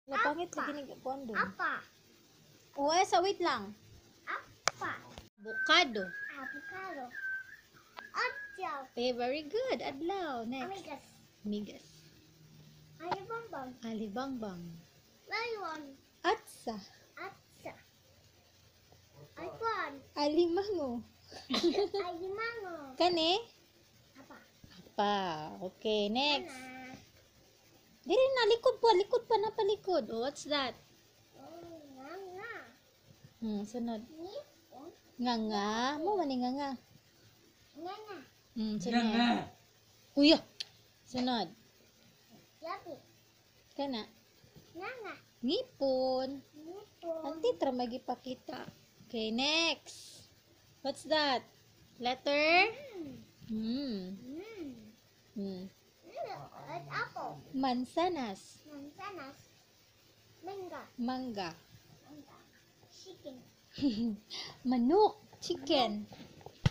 Napangit lagi ni kuan doon. Apa? O, sa wait lang. Apa? Avocado. Avocado. Atyaw. Okay, very good. Adlaw. Next. Amigas. Migas. Alibambang. Alibangbang. Layon. Atsa. Atsa. Alpon. Alimango. Alimango. Kani? Apa? Apa. Okay, next. Ana. Dili na, likod pa na palikod. Oh, what's that? Nga. Sunod. Ni? Nga. Mo man ni nga. Nga. Sunod. Kuya. Sunod. Yapi. Kana. Nga. Ngipon. Nipon. Anti tra magipakita. Okay, next. What's that? Letter? Hmm. Apple. Mansanas. Mansanas. Mangga. Mangga. Mangga. Chicken. Manok. Chicken.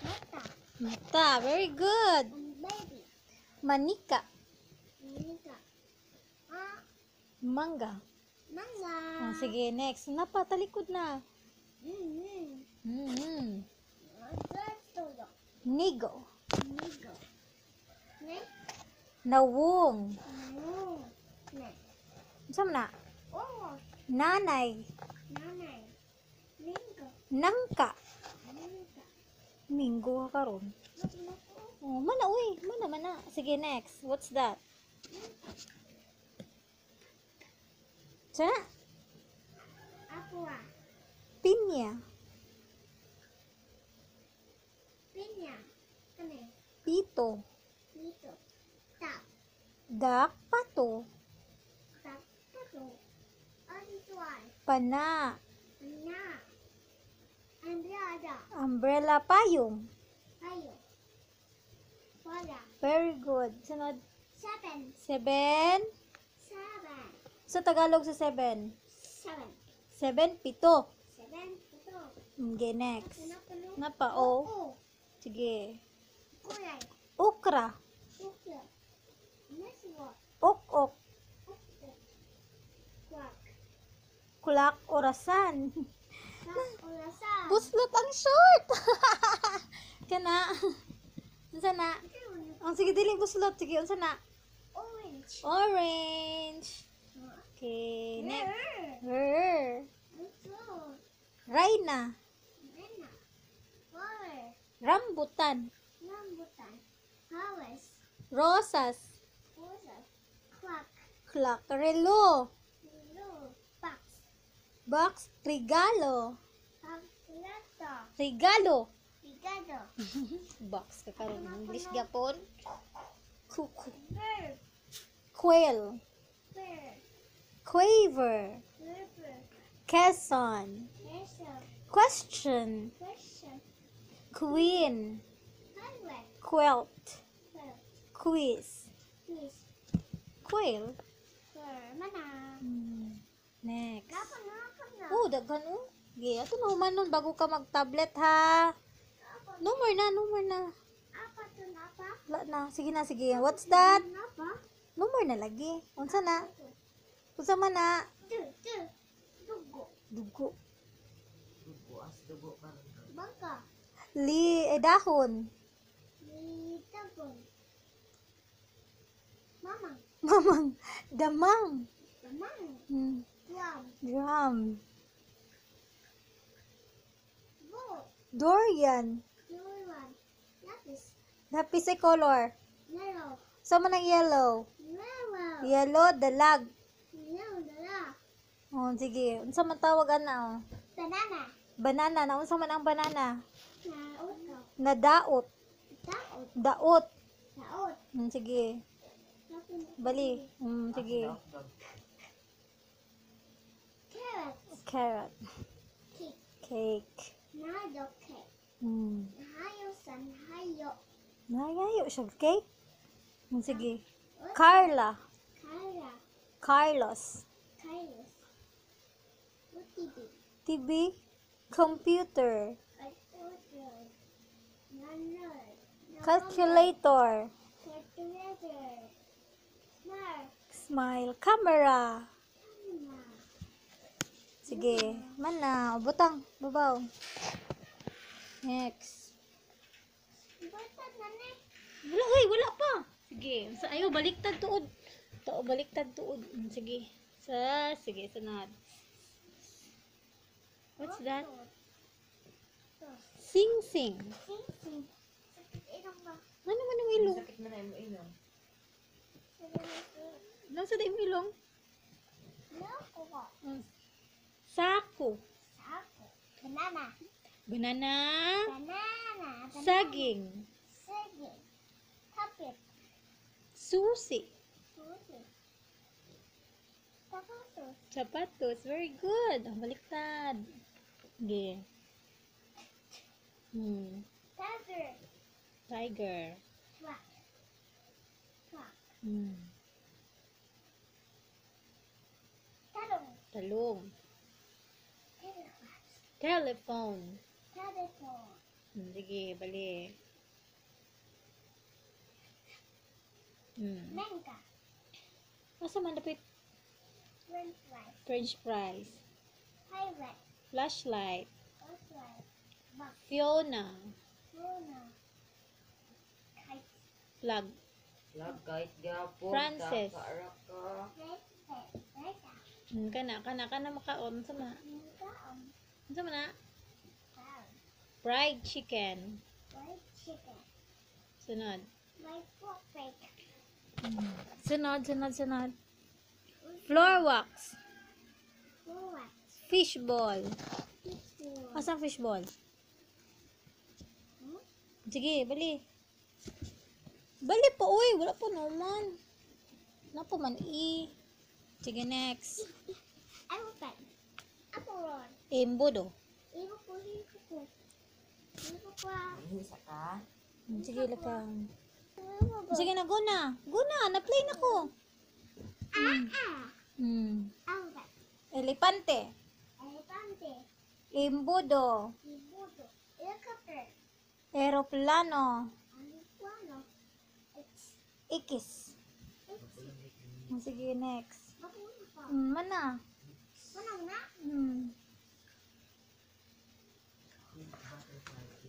Mata. Mata. Very good. Baby. Manika. Manika. Mangga. Mangga. Oh, sige, next. Napatalikod na. Nigo. Nigo. Nawong. Ne. Saan na? Oh. Nanay. Nanay. Mingo. Nangka. Mingo. Minggo ka karon. Oh, mana uy. Mana. Sige, next. What's that? Saan na? Aqua. Pinya. Pinya. Kane. Pito. Pito. Tap. Dak. Pato. Tap. Pato. Antuan. Pana. Na. Andrada. Umbrella. Payong. Ayo. Wala. Very good. Sunod. 7. 7. 7. Sa Tagalog sa 7. 7. 7, pito. 7. Ito. Okay, next. Napuno. Napa, o. Oh. Sige. Kulay. Okra. Ukla. Neswa. Ok-ok. Ukla. Kwak. Kulak, orasan. Kwak. Orasan. Buslot ang short. Kana. Unsa na? Ang sige, dili buslot. Sige, unsa na? Orange. Orange. Okay, next. Her. Ito. Rhina. Nena. Flower. Rambutan. Rambutan. Flowers. Rosas. Roses. Clock. Clock. Relo. Blue. Box. Box. Regalo. Calculator. Regalo. Pigado. Box ka karon English gyapon. Kuku. Bird. Quail. Bird. Quaver. River. Quezon. Question. Question. Question. Queen. Highway. Quilt. Bird. Quiz. Quiz. Quail. Mana? Next. Dapat na. Oh, daghan oh. Gi, ato na humanon bago ka mag-tablet ha. No more na. Apa to napa? Wala na. Sige na, sige. What's that? Napa? No more na lagi. Unsa na? Unsa man na? Dugo. Dugo. Bangka. Dahon. Litabon. Mamang. Mamang. Damang. Damang. Drum. Drum. Boat. Durian. Luwan. Lapis. Lapis ay color. Narrow. Sama ng yellow. Narrow. Yellow, dalag. Narrow. Dala. Oh, sige. Unsa man tawag ana oh? Banana. Banana. Na unsa man ang banana? Nauto. Nadaot. Daot. Daot. Daot. Sige. Bali. Sige. Carrot. Carrot. Cake. Cake. Nado cake. Hayo san hayo. Nayayo siya cake. Sige. Carla. Kara. Carlos. Kairos. UTB. TV. Computer. Computer. Nanay. Calculator. Calculator. Smart. Smile. Camera. Camera. Sige. Mana. O, butang. Babaw. Next. Butang na na. Wala, ay, wala pa. Sige. Ayaw, baliktad tuod. Baliktad tuod. Sige. Sige, sunod. What's that? Sing-sing. Sing-sing. Sakit ilong ba? Ano man ang ilong? Sakit man na yung ilong. Nasa da yung ilong? Loko ko. Sako. Sako. Banana. Banana. Banana. Saging. Sige. Kapit. Susi. Susi. Tapatos. Sapatos. Very good. Ang baliktad. Sige. Tiger. Tiger. Truck. Truck. Talong. Talong. Telephone. Telephone. Telephone. Sige, balik. Mangga. Asa man dapat French fries. French fries. Pirate. Flashlight. Flashlight. Box. Fiona. Luna. Kite. Flag. Lag kahit gapon. Frances. Kakaara ka. Red. Reda. Kana makaon sama. Mangga. Sama na. Cow. Fried chicken. White chicken. Sunod. White pork bake. Sunod. Floor wax. What? Fishball. Pizza. Asang fishball? Sige, bali. Bali pa, uy. Wala pa naman. Wala pa man, Sige, next. Elephant. Apple. Embudo. Ibu ko. Ibu ko. Hisa ka. Sige, lakang. Sige na, go na. Go na, na-play na ko. Elephant. Elepante. Elefante. Embudo. Ibudo. Helicopter. Aeroplano. Alipuano. Ikis. Sige, next. Mapuna ka. Mana? Mana na?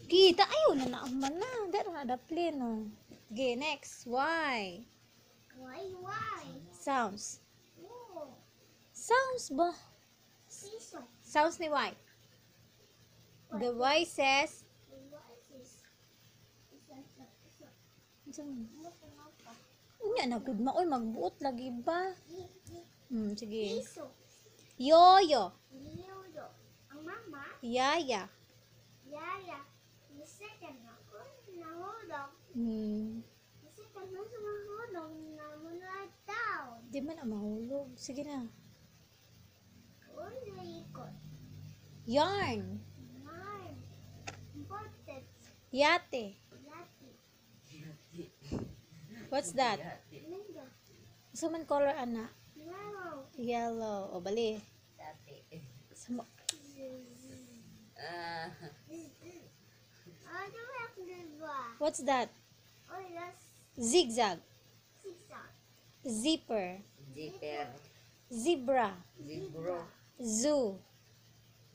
Kita, ayaw na na. Mana? Daro na da pleno. Sige, next. Why? Why? Sounds. Oh. Sounds ba? Piso. Sounds ni Y. The Y says, What is this? unya na good ma. Uy, magbuot lagi ba? Sige. Piso. Yoyo. Leodo. Ang mama. Yaya. Yaya. The second ako. Nahulog. The second na sa mahulog. Namunod down. Di man na mahulog. Sige na. Ulo ikot. Yarn. Nine. Important. Yate. Lati. What's that? Linda. Gusto man color, ana? Yellow. Yellow. O, bali. Dati. Sama. Ano yung diba? What's that? Oh, that's Zigzag. zigzag. Zipper. Zipper. Zebra. Zibro. Zoo.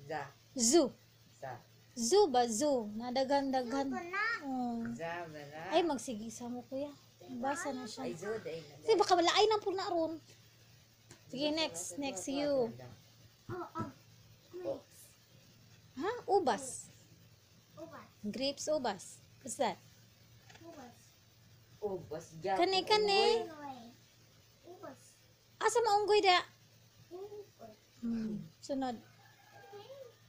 Za. Zoo. Sa. Zoo ba? Zoo. Nadagan-dagan. Ito na. Oh. Za. Bala. Ay, magsigisa mo, kuya. Basa na siya. Ay, zod. Ay, Kasi baka malaay na po na ron. Sige, next. Next you. Oh. Grapes. Ha? Ubas. Ubas. Grapes, ubas. What's that? Ubas. Ubas. Gapon. Kani. Ubas. Asa maunggoy da? Ubas. Sunod.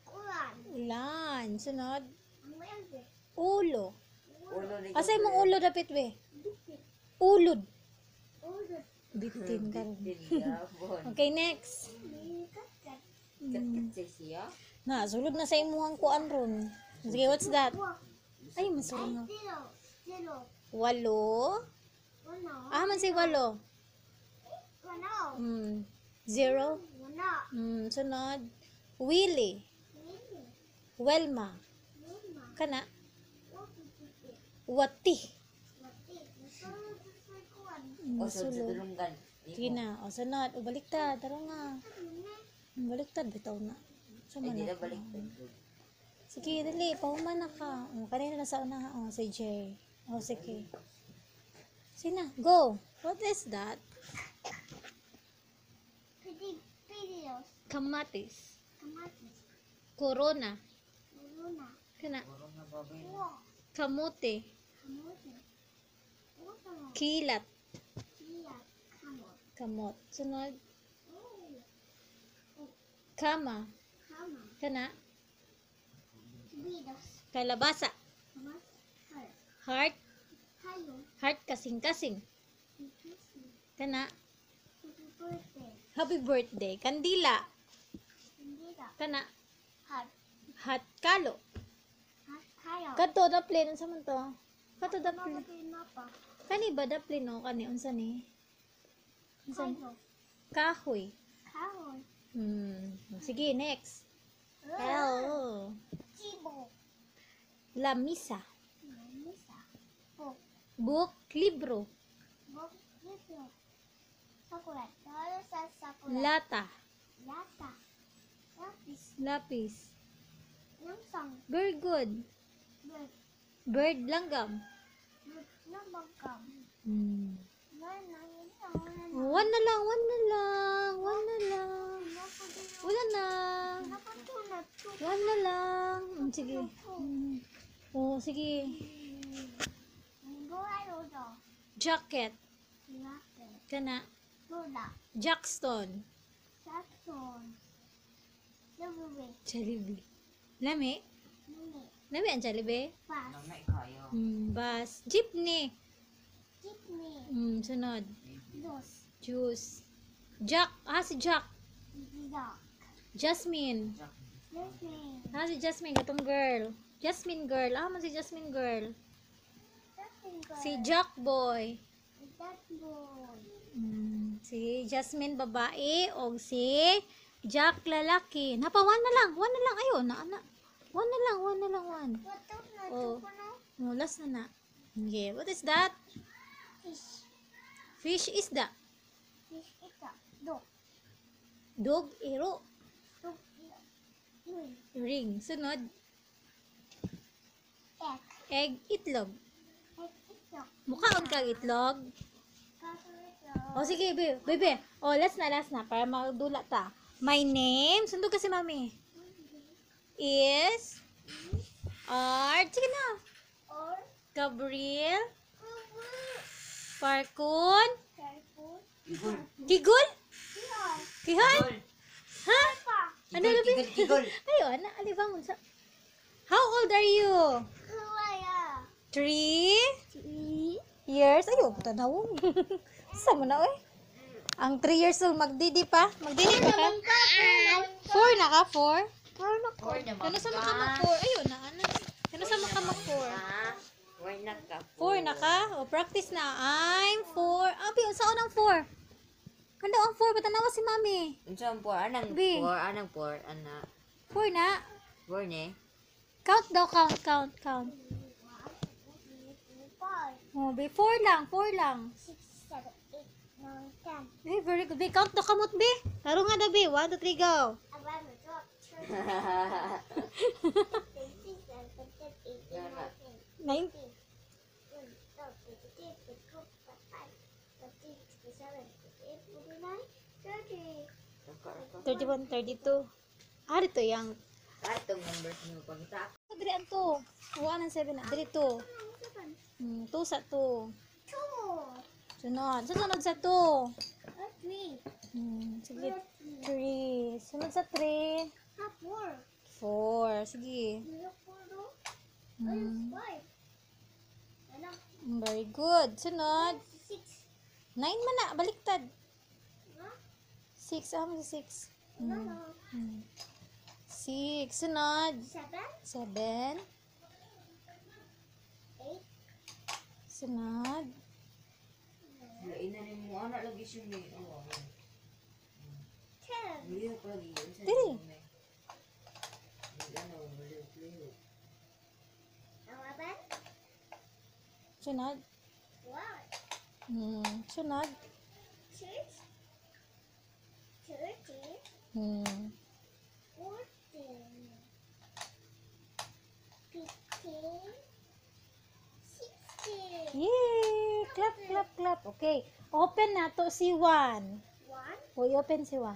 Ulan. Ulan. Sunod. Ang mayroon. Ulo. Ulo ni Asa mong ulo dapit we? Dipit. Ulod. Ulo. Bitin ka ron. Gapon. Okay, next. Kat. Kat-kat sa siya. Na, sulod na sa imuhang kuan ron. Sige, what's that? Wah. Ay, masulod na. Zero. Walo. Wano. Man say walo. Wano. Zero. Wano. Sunod. Willie. Lili. Welma. Lima. Kana. Wapipipit. Wati. Mati. Nasulod sa kuwan. O, sa Sulod. tulungan. Sige na. O, sunod. O, baliktad. Tara nga. Baliktad. Bitaw na. Sa Ay, di man na ako. balik. Sige, dali. Pahuman na ka. Kanina na sa una. Si Jay. Sige. Sina, go. What is that? Videos. Kamatis. Kamatis. Corona. Luna. Kana. Puro na babay na. Wow. Kamote. Kamote. Watermelon. Kilat. Chia. Kamot. Kamot. Sunod. Oh. Kama. Kama. Kana. Videos. Kalabasa. Kamat. Heart. Heart. Hayo. Heart kasing-kasing. Ikisi. Kana. Happy birthday. Happy birthday. Kandila. Indira. Kana. Heart. Hat kalo. Heart. Hayo. Kato daplin unsa man to? Kato daplin. Mapatay mapa. Kani ba daplin no kani unsa ni? Unsa ni? Hayo. Kahoy. Kahoy. Sige, next. L. Chibo. Lamisa. Misa. Book. Book, libro. Book. Libro. Sakura. Dahil sa sakura. Lata. Lata. Lapis. Lapis. Langsang. Very good. Bird. Bird, langgam. Bird. Nabagkam. One na lang, one na lang, one na lang. Wala na. One na lang. Sige. Oh, sige. Jacket. Kana. Jackstone. Jollibee. Lami? Lami ang Jollibee? Nang na ikayo. Bus. Jeepney. Sunod. Juice. Jack. Si Jack. Jasmine. Si Jasmine. Itong girl. Jasmine girl. Man si Jasmine girl. Si Jack boy. Si Jasmine babae. O si Jack lalaki. One na lang. One na lang. Ayun. One na lang. One na lang. One. Oh. Last na na. Okay. What is that? Fish is that? Dog, ero. Ring. Sunod. Egg, itlog. Mukhaon kang itlog. O sige, bebe. O, last na. Para magdula ta. My name, sundo kasi mami. Is sige na. Gabriel Parkun Igol. Kigol? Kihon? Igol. Ha? Ano Igol, labi? igol, igol. Ayun, alibangon sa... How old are you? 3 years? Ayun, tanaw. Sa mo na, oy. Ang 3 years old, magdidi pa. Magdidi pa ka? 4 na ka? 4? Or na Kano sa maka mag-4? Ayun na, ano? Kano sa maka mag-4? Or na ka. 4 na ka? O, practice na. I'm 4. Abi, saan ang 4? Kanda ang 4, patanawa si mami. Unsa ang por? Anang Bi. por? Anang por? Ana. 4 na. Por ne? Count daw, count. Oh, be 4 lang. Eh, very good. Be, count daw kamot, be. Taro nga daw, be. 1, 2, 3, go. 9, 31, 32. Dito yung... Katong numbers mo pagita. Dili ang 2. 1 and 7 na. Dili 2. 2 sa 2. Sunod sa 2. Sige. 3. Sunod sa 3. 4. Sige. Very good. Sunod. 9 man na. Baliktad. 6. 6. 6. Sunod. 7. Sunod. Lain na rin mo. Anak lagi siya ni. Liho ko lagi. Dili. Liho. Sunod. Sunod. 30, 40, Okay. Open na to si 1. One, Uy, open si 1.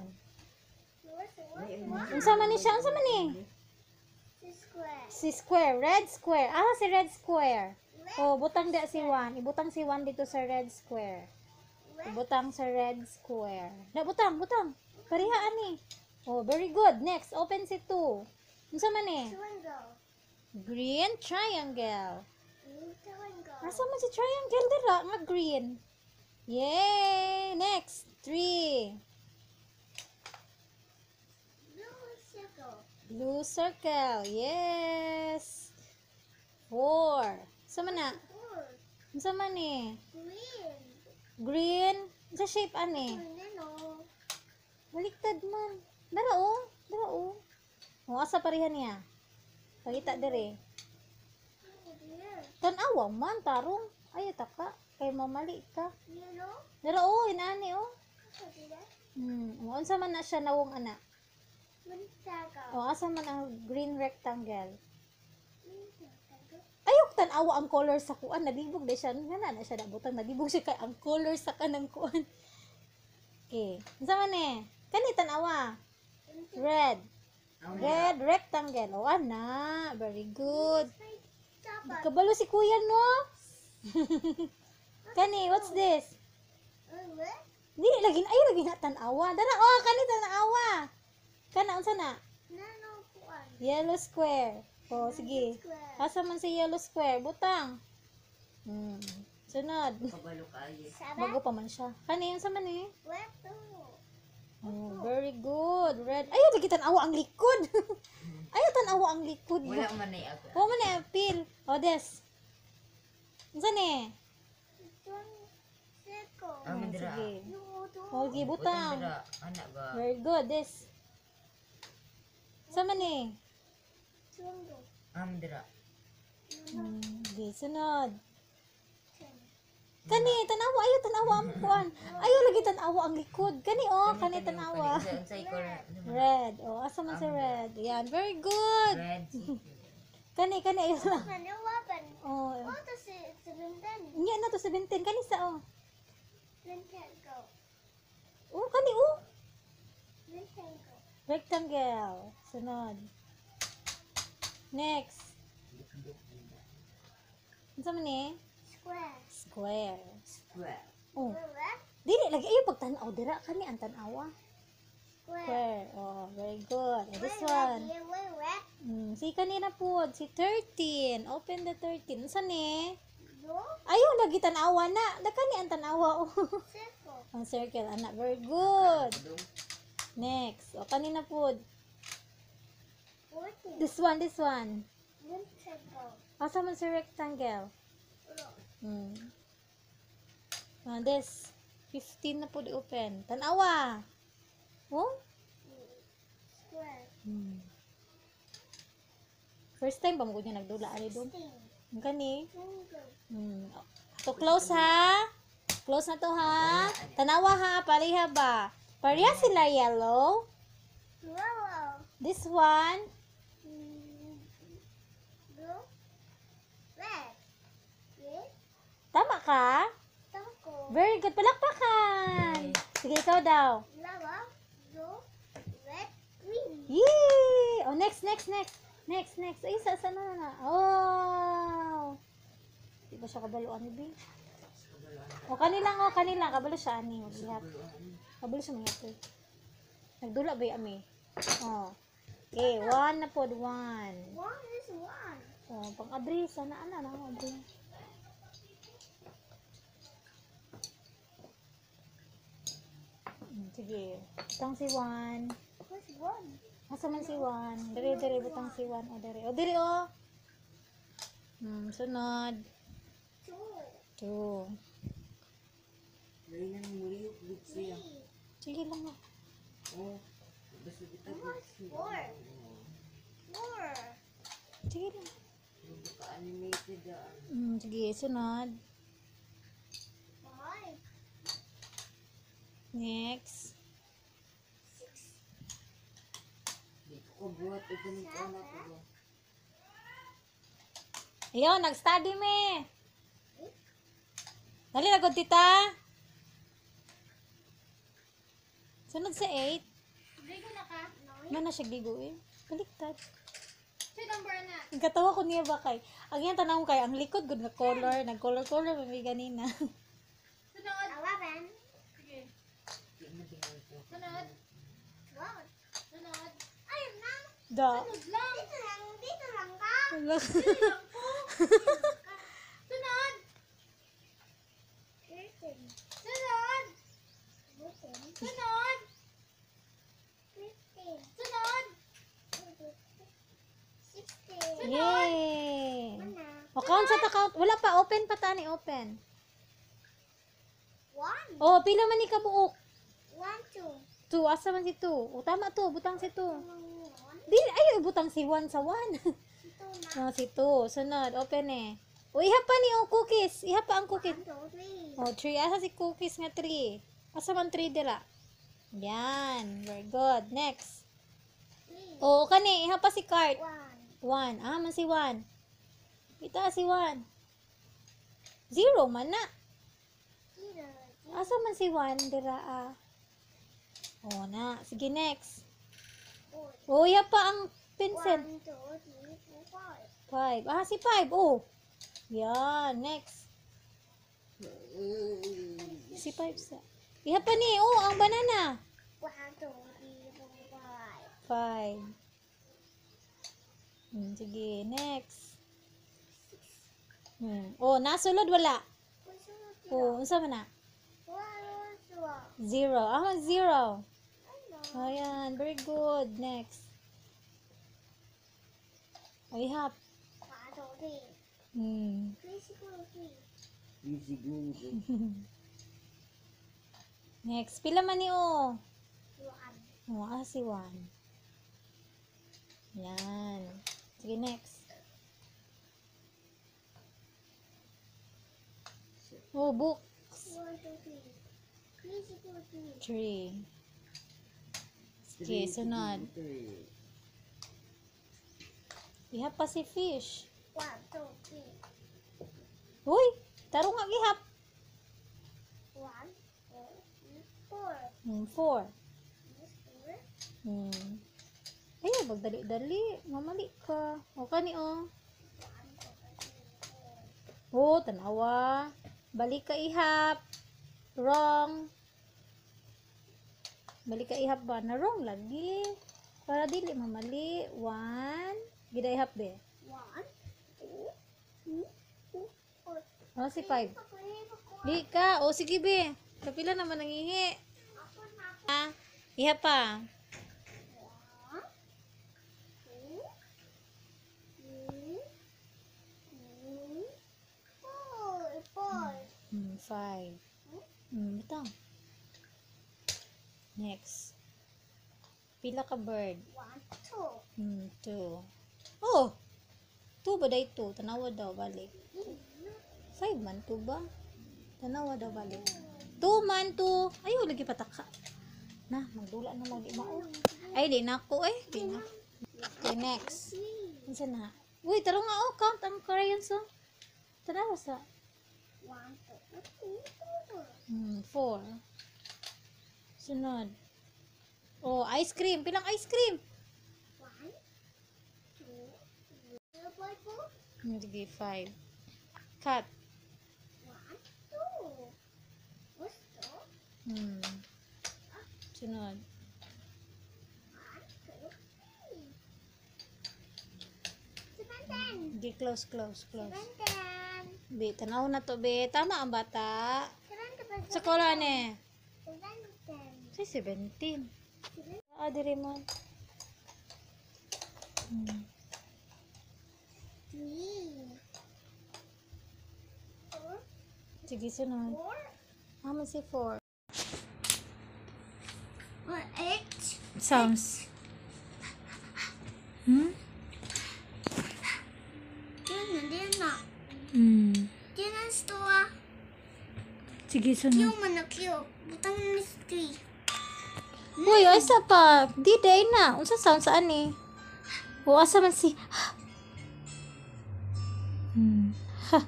Ay, Unsa man ni siya? Unsa man ni? square. Si square. Red square. Ah, si red square. Oh, butang di si 1. Ibutang si 1 dito sa red square. Ibutang sa red square. Na, butang. Parihaan ni. Oh, very good. Next, open si 2. Unsa man ni? Triangle. Green triangle. Triangle. Asa man si triangle dira nga green? Yay! Next, 3. Blue circle. Blue circle. Yes. 4. Unsa man na? Four. Unsa man ni? Green. Green. Sa shape ani? Yellow. Baliktad man. Dara oh. Dara oh. Oh, asa pareha niya? Pagita dire. Here. Tan-awa man tarong. Ay taka. Kay mamali ka. Yellow. Dara oh, inani oh. Circle. Unsa man na siya nawong ana? Circle. Oh, asa man ang green rectangle? Circle. Ayok tan-awa ang color sa kuan, nadibog de siya. Ngana na siya nabutang, nadibog siya kay ang color sa kanang kuan. Okay. Unsa man eh? Kani tan-awa. Red. Red rectangle. Oh, ana. Very good. Dapat. Kabalo si kuya no? Kani, what's this? Red. Dili lagi na tan-awa. Dara oh, kani tan-awa. Kana unsa na? Nano kuan. Yellow square. Oh, sige. Square. Asa man si yellow square? Butang. Sunod. Kabalo kayo. Seven. Bago pa man siya. Kani unsa man eh? Red two. Oh, very good. Red. Ayaw lagi tan-awa ang likod. Ayaw tan-awa ang likod. Wala man na ako. Oh, man eh, pil. Oh, des. Unsa ni? Circle. Ah, mandira. Sige. No, two. Oh, sige, butang. Butang anak ba? Very good. Des. Unsa man eh? Triangle. Mandira. Sige, sunod. Ten. Kani, tanawa. Ayaw tanawa ang kuan. Ayaw lagi tanawa ang likod. Kani, oh. Kani tanawa. Unsay color? Red. Oh, asa man si red. Yan. Very good. Red. Kani, ayaw lang. Ano weapon? Oh. Oh, to si Seventeen. Nya na to 17. Kani sa, oh. Rectangle. Oh, kani, oh. Rectangle. Rectangle. Sunod. Next. Unsa man ni? Square. Square. Square. Oh. Red. Dili lagi ayo pagtan-aw dira kani ang tan-awa. Square. Square. Oh, very good. And this Red. one. Red. Si kanina po, si 13. Open the 13. Unsa ni? Blue. Ayaw lagi tan-awa na. Kani ang tan-awa oh. Circle. Ang circle anak. Very good. Next. O kanina po. 14. This one. Rectangle. Asa man si rectangle? Oh. This 15 na po di open. Tan-awa. Oh? Square. First time ba mo niya nagdula ali dum? 16. Ang kani? Triangle. To close ha. Close na to ha. Tanawa ha, pareha ba? Pareha sila yellow. Yellow. This one. Blue. Red. Red. Tama ka? Circle. Very good. Palakpakan. Sige, ikaw daw. Yellow. Blue. Red. Green. Yay! Oh, next. Ay, sa na. Oh. Di ba siya kabaluan ni Bing? O, kanilang. Kabalo siya, ani. Maglihat. Kabalo siya mangyat. Nagdula ba yung ami? Oh. Okay, 1 na po. 1. One is one. Oh, pang-abri. Sana, abri. Sige. Butang si 1. What's one? Asa man si 1? Dere, butang si 1. O, dere. O, dere, o. Sunod. Two. 2. Dali nang muli good siya. Three. Sige lang o. Oh. Basta kita What's four? Four. Sige lang. Ka-animated ah. Sige, sunod. Five. Next. Dito ko buhat ito ng anak ko. Ayun, nag-study me. Dali na gud tita. Sunod sa 8. Ligo na ka? Mana siya gigo eh. Baliktad. Say number na. Nagkatawa ko niya ba kay. Ang yan tanong kay ang likod gud na color, nag-color may ganina. Sunod. 11. Sige. Sunod. Wow. Sunod. Ayun na. Da. Sunod lang. Dito lang ka. Wala. Sunod. 13. Sunod. 14. Sunod. 15. Sunod. 16. Yay! Mana? O, count sa count. Wala pa, open pa tani, open. 1. O, pila man ni kabuok. 1, 2. 2, asa man si 2. O, tama to, butang si 2. 1. Di, ay, butang si 1 sa 1. Ito na. O, si 2. Sunod, open eh. O, ihap pa ni, o, cookies. Ihap pa ang cookies. 1, 2, 3. O, 3. Asa si cookies nga 3. Asa man 3 dira. Yan. Very good. Next. 3. O, kani, ihap pa si cart. 1. 1. Ah, man si 1. Ita si 1. 0 man na. 0. Asa man si 1 dira ah. O na. Sige, next. 4. O, ihap pa ang 1, pencil. 2, 3, 4, 5. 5. Ah, si 5. Oh. Yan. Next. Si 5 sa. Ihap pa ni. Oh, ang banana. 1, 2, 3, 4, 5. 5. Sige, next. Oh, nasulod wala. Oh, unsa man na? 0. Ah, 0. Ayan, very good. Next. Oh, ihap. Next. Pila man ni oh. Oh, ah, si 1. Yan. Sige, next. Oh, books. 3. Sige, sunod. Ihap pa si fish. 1, 2, 3. Uy, tarong nga ihap. 1, 2, 3, 4. 4. Ay, magdali-dali. Mamali ka. O, kani o. Oh, tanawa. Balik ka ihap. Wrong. Balik ka ihap ba? Na wrong lagi. Para dili mamali. 1. Gida ihap be. 1, 2, 3, 4. O, si 5. Di ka. O, sige be. Kapila naman nangihi. Ah, ihap pa. 5. Butang. Next. Pila ka bird? 1, 2. 2. Oh! 2 ba day 2? Tanawa daw balik. 5 man 2 ba? Tanawa daw balik. 2 man 2. Ayaw, lagi pataka. Na, magdula na lagi mao. Ay, di na ako eh. Di na. Okay, next. Isa na. Uy, taro nga oh. Count ang crayons oh. Tanawa sa. 1, 2, 3, 4. 4. Sunod. Oh, ice cream. Pilang ice cream? 1, 2, 3, 4. Sige, 5. Cut. 1, 2. Gusto? Sunod. 1, 2, 3. 17. Sige, close. 17. Be, tanaw na to, be. Tama ang bata. 17. Sa kola ne. 17. Say 17. Ah, dire mo. 3. 4. Sige, sunod. 4. Ah, si 4. 8. Sounds. Yan na. Yan ang store. Sige, sunod. Yung manakyo. Butang mystery. Uy, asa pa. Di, day na. Unsa sound saan eh? O, asa man si... Ha.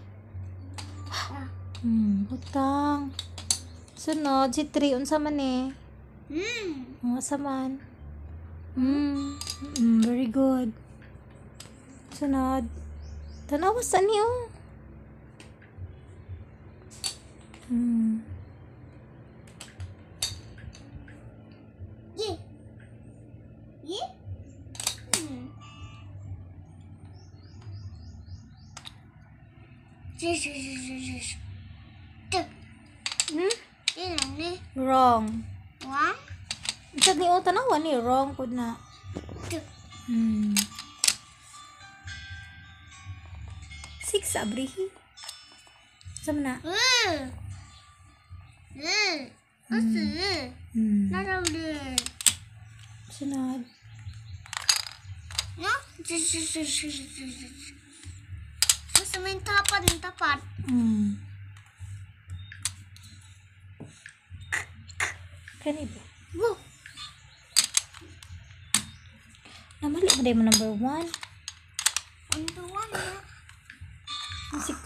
Butang. Sunod, si 3. Unsa man eh? Unsa man? Very good. Sunod. Tanawa sa niyo. Yeah. Yeah. Wrong. One. Unsa ni tanawa ni wrong pud na. Two. 6 abrihi. Unsa man na? Sunod. No? Basta may tapat. Kani ba? Woo! Namali mo day mo number 1. On the one na. Musik.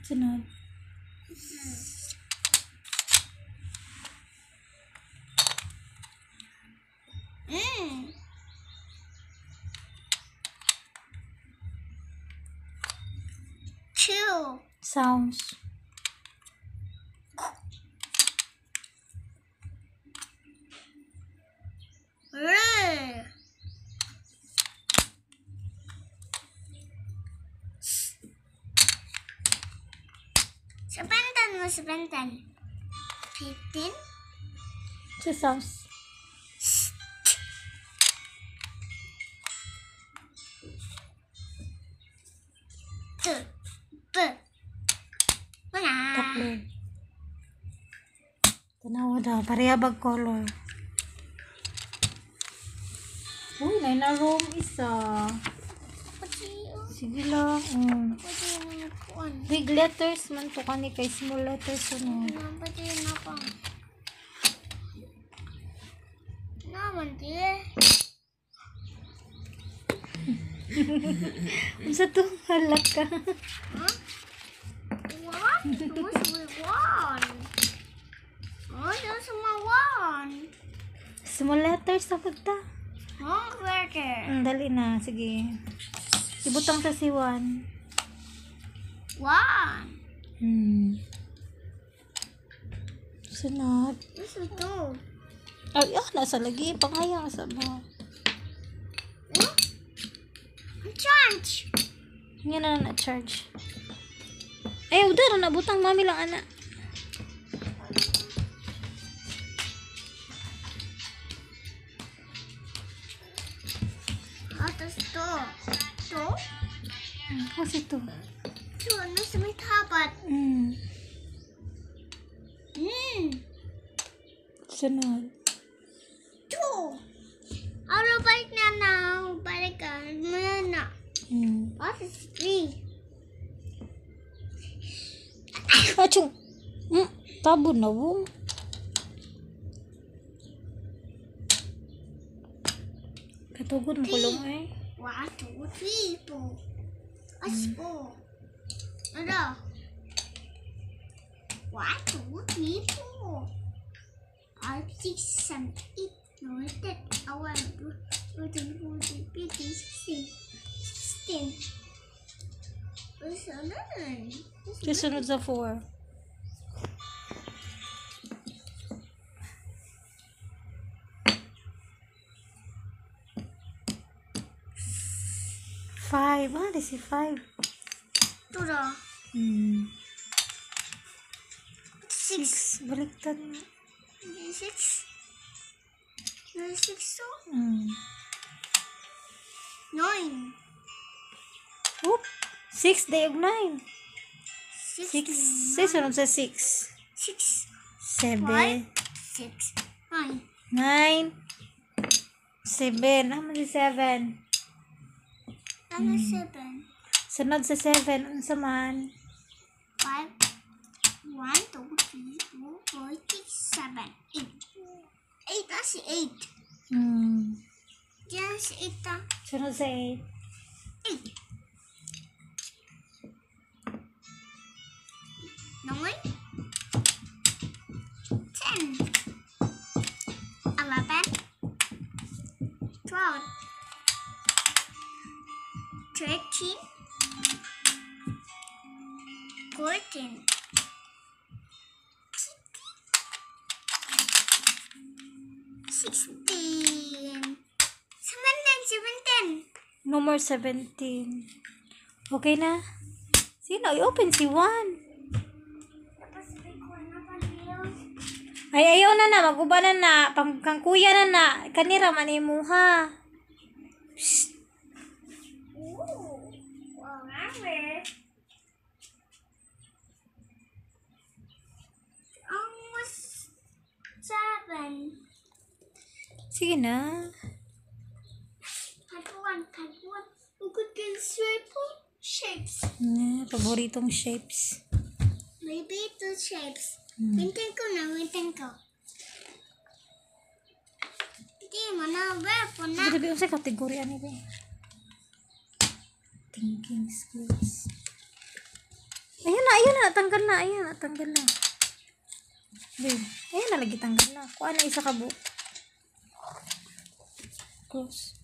Sunod. Two. Sounds. Sebentar. 15. Sa sounds. Wala. Tatlo. Tanawa daw. Pareha bag color. Uy, na room isa. Sige lang. Big letters man to kani kay small letters sunod. Unsa to halak ka? Small letters na pud ta. Dali na, sige. Ibutang sa si 1. Sunod. Ay, nasa lagi. Pangayang sa ba? Charge. Nga na charge. Ay, udah na butang mami lang ana. Atas to. Kasi to. To, nasa may tapat. Sunod. Two. Ano balik na now? Balik ka. Muna na. What is 3? Achung. Tabo na wo. Katugod mo kulong eh. 1, 2, 3, 4. As 4. Ano? 1, 2, 3, 4. 5, 6, 7, 8, 9, 10, 11, 12, 13, 14, 15, 16. Susunod sa 4. Five. This is 5. Ito na. 6. Baliktad na. 6. 6 to? 9. Oop. 6 day of 9. 6. 6. Sunod sa 6. 6. 7. 6. 9. 9. 7. Ano si 7? Ano 7? Sunod sa 7. Ano sa man? 5. 1, 2, 3, 4, 5, 6, 7, 8. 8 na si 8. Diyan si 8 na. Sunod sa 8. 8. 9, 10, 11, 12, 13, 14, 16, 17. Number 17. Okay na? Sino? I-open si Juan. Tapos may kuha na pa niyo. Ay, ayaw na na. Maguba na na. Kang kuya na na. Kanira manimuha. Psst. Ooh, wow, number. Almost 7. Sige na. Part 1. Look at the shapes. Paboritong shapes. Maybe 2 shapes. Wintin ko. Hindi mo na, verbo na. Sabi ko sa kategori ano ba? Thinking skills. Ayun na. Tanggal na. Babe, ayun na lagi tanggal na. Kuha na isa ka bu. Close.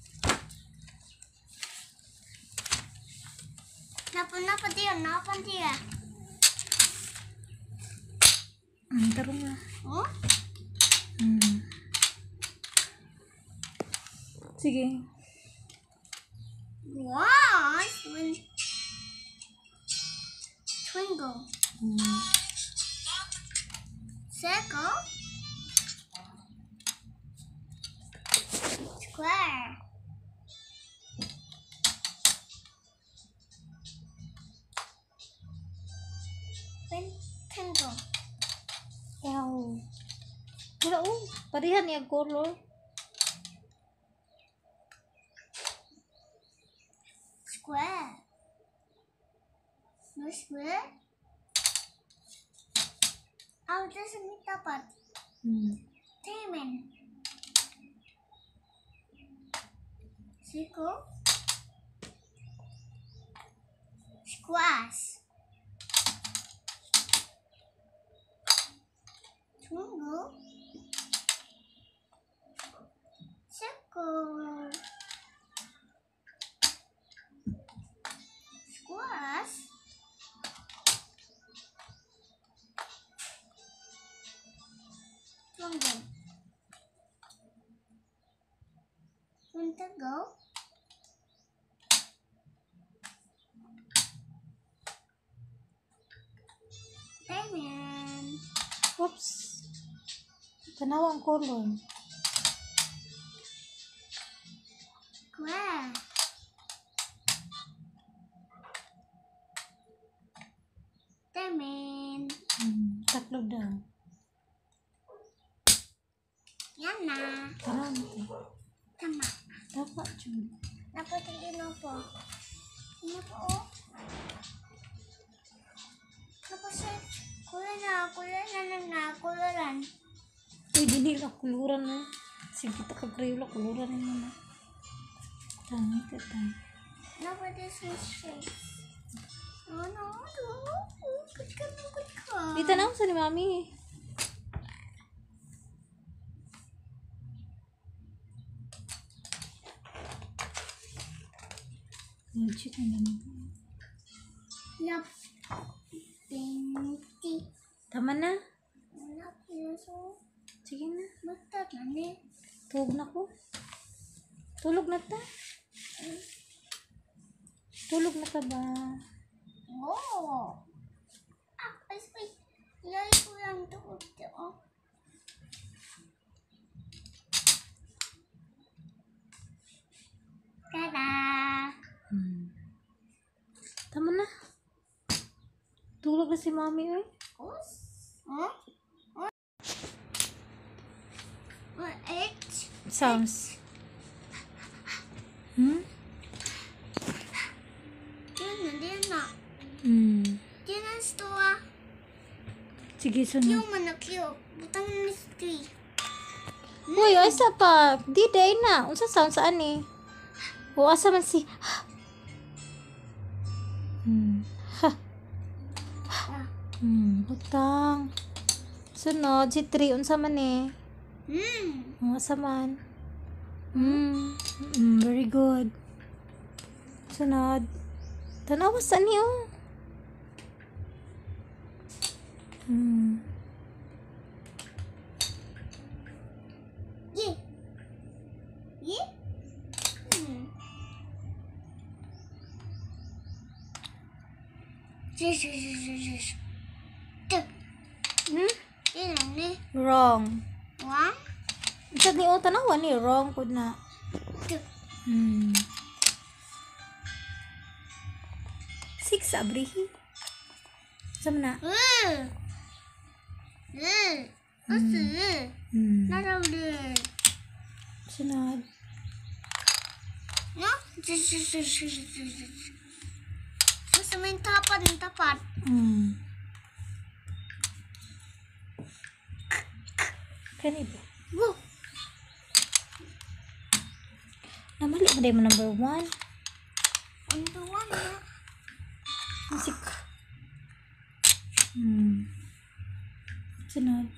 Napun dia. Tarong na. Oh? Sige. Wow! Twinkle. Circle. Square. Rectangle. Wow. Wala parihan niya color. Square. No square. There's a tapat. Diamond. Circle. Squash. Triangle. Circle. Squash. Triangle. Pentacle. Diamond. Oops. Tanawa ang color. Square. Diamond. Tatlo daw. Yan na. Karami. Tama. Dapat dyan. Dapat ino po. Ino po, oh. Tapos, kularan. Uy, dinila kuluran na. Sige, kita kagreyola kuluran na muna. Tangi ka tayo. Dapat this is shape. Oh no. Good ka. Dito na ako sa ni Mami. Legit na naman. Lap. Pinti. Tama na. Lap. Yaso. Sige na. Basta na ni. Tulog na ko. Tulog na ta. Tulog na ka ba? Oh. Wait. Ilay ko lang tukod ko. Oh. Tada! Tama na. Tulog na si Mami eh. Huh? What? 8? Sounds. Diyan na. Diyan na sa tuwa. Sige, sunod. Yung manakyo. Butang na sa 3. Uy, asa pa. Di day na. Unsa sound saan eh? O asa man si... Ha. Butang. Sunod, si 3. Unsa man eh? Unsa man? Very good. Sunod. Tanawa sa niyo. Yeah. Yeah. Ilan ni? Wrong. One, Unsa ni o tanawa ni wrong pud na. two. 6 abrihi. Unsa man na? Asa? Hmm. Naraw din. Sunod. No? Sa may tapat ng tapat. Kani ba? Woo! Namali mo day mo number 1. On the one na. Musik. Sunod.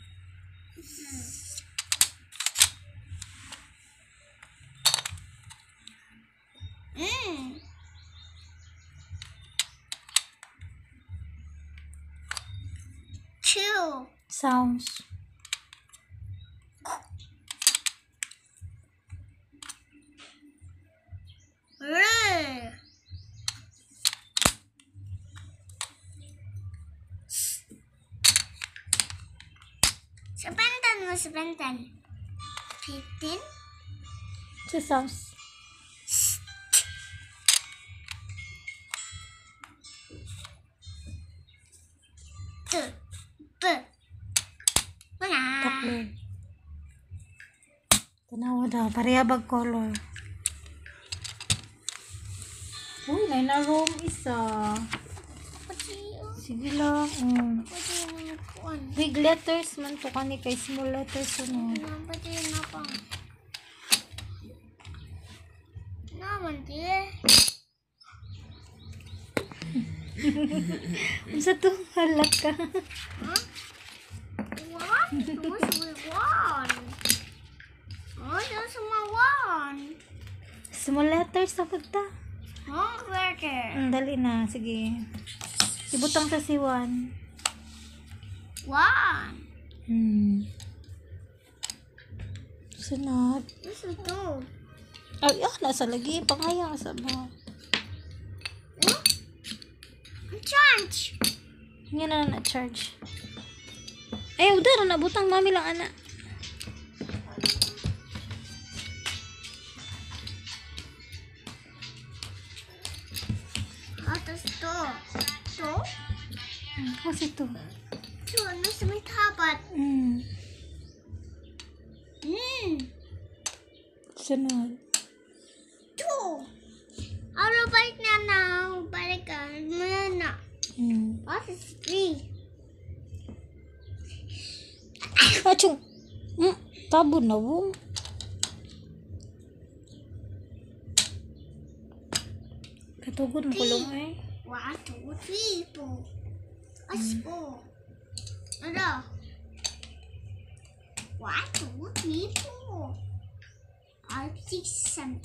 Two. Sounds. Sebentar mo, sebentar. 15. Sa sounds. Wala. Tatlo. Tanawa daw. Pareha bag color. Uy, na room isa. Sige lang. Big letters man to kani kay small letters sunod. Naman di. Unsa to? Halak ka. What? What's with one? Oh, there's my one. Small letters na pud ta. Oh, better. Dali na. Sige. Ibutang sa si 1. One. Sunod. This is two. Ay, nasa lagi. Pangayang sa ba? Charge. Nga na charge. Ay, udah na butang mami lang ana. Atas to. To? Kasi to. To, ano sa may tapat? Sunod. Two. Ano balik na now? Balik ka. Muna na. What is three? Achong. Tabo na wong. Katugod mo kulong eh. 1, 2, 3, 4. As 4. Ano? 1, 2, 3, 4. 5, 6, 7,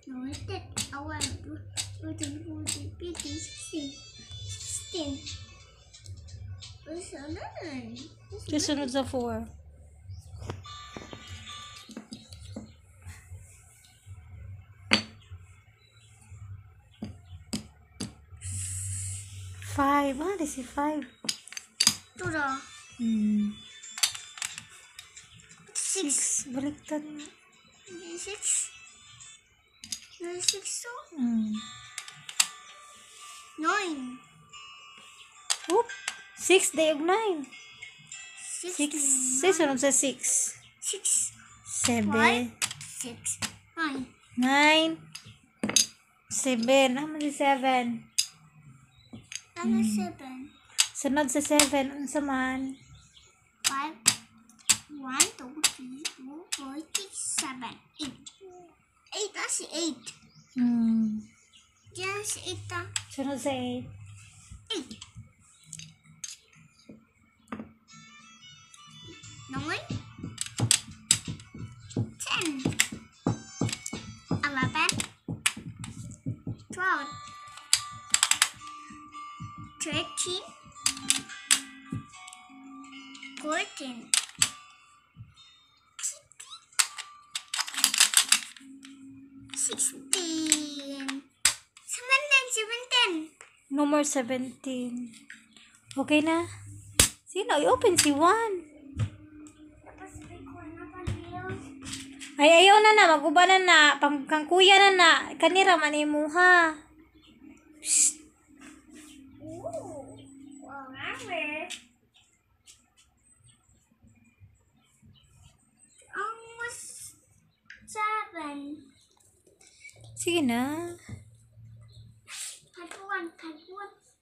8, 9, 10, 11, 12, 13, 14, 15, 16. What's another? Kasunod sa 4. Five. This is 5. Ito na. 6. Baliktad na. 6. 6 to? 9. Oop. 6 day of 9. 6. 6. Sunod sa 6. 6. 7. 6. 9. 9. 7. Ano si 7? Ano 7? Sunod sa 7. Ano sa man? 5. 1, 2, 3, 4, 5, 6, 7, 8. 8 na si 8. Diyan si 8 na. Sunod sa 8. 8. 9, 10, 11, 12, 13, 14, 16, 17. Number 17. Okay na? Sino? I-open si Juan. Tapos may kuha na pa niyo. Ay, ayaw na na. Maguba na na. Kang kuya na na. Kanira manimuha. Psst. Ooh, wow, number. Almost 7. Sige na. Kaguan.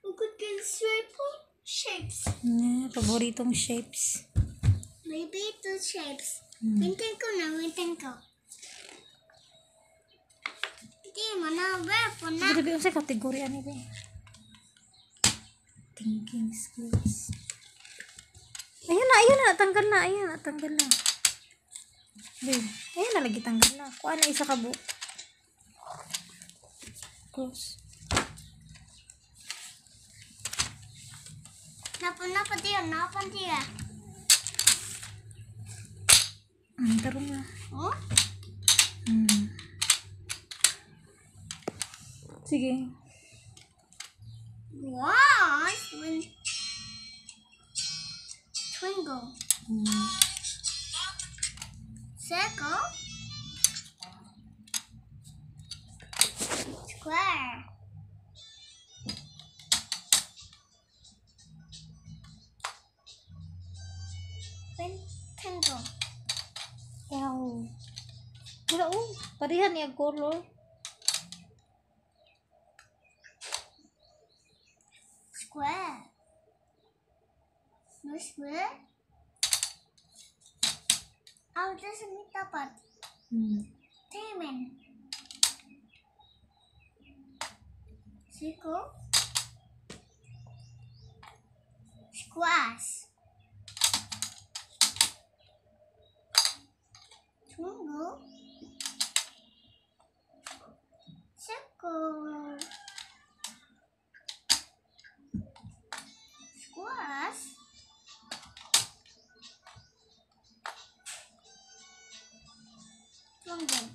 Ukod kayo shapes. Paboritong shapes. Maybe 2 shapes. Wintin ko. Hindi mo na, po na. Sabi ko sa kategori ano ba? Thinking skills. Ayun na. Tanggal na. Babe, ayun na lagi tanggal na. Kuha na isa ka bu. Close. Napa dia. Tarong na. Oh? Sige. Wow! Twinkle. Circle. Square. Rectangle. Wow. Wala parihan niya color. Square. No square. There's a tapat. Diamond. Circle. Squash. Triangle. Circle. Squash. Triangle.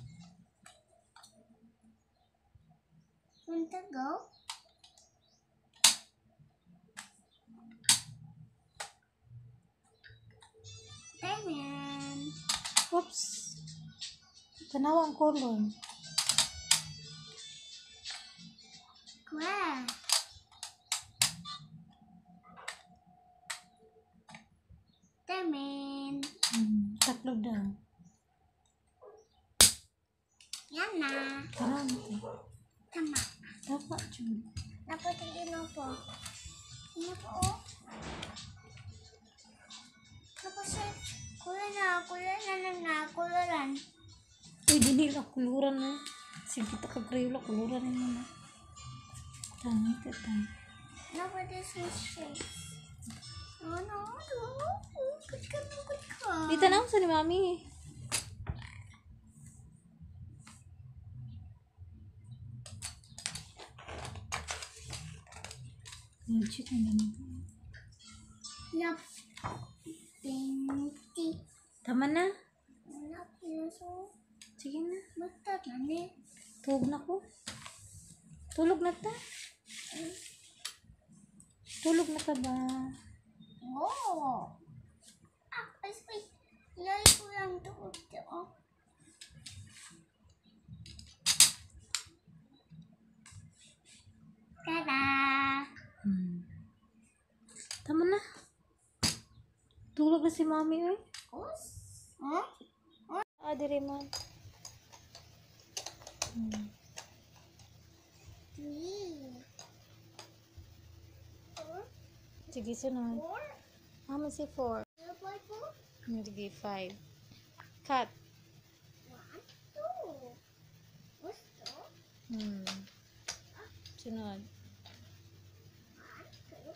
Pentacle. Diamond. Oops. Tanawa ang color. Square. Diamond. Tatlo daw. Yan na. Karami. Tama. Dapat dyan. Dapat tingin po. Ano po? Oh. Tapos kularan. Uy, dili lang kuluran na. Sige, kita kagreyo lang kuluran na yun. Tangi ka tayo. Dapat this is shape. Oh no. Good ka. Dito na ako sa ni Mami. Legit na naman. Lap. Pinti. Tama na. Lap. Yaso. Sige na. Basta na ni. Tulog na ko. Tulog na ta. Tulog na ka ba? Oh. Ay. Lay ko lang tuod. Oh. Tada! Tama na. Tulog na si Mami eh. Oh? Dire man. 3. 4. Sige, sunod. 4. Mami si 4. 4. Sige, 5. Cut. 1, 2. Gusto? Sunod. 1, 2,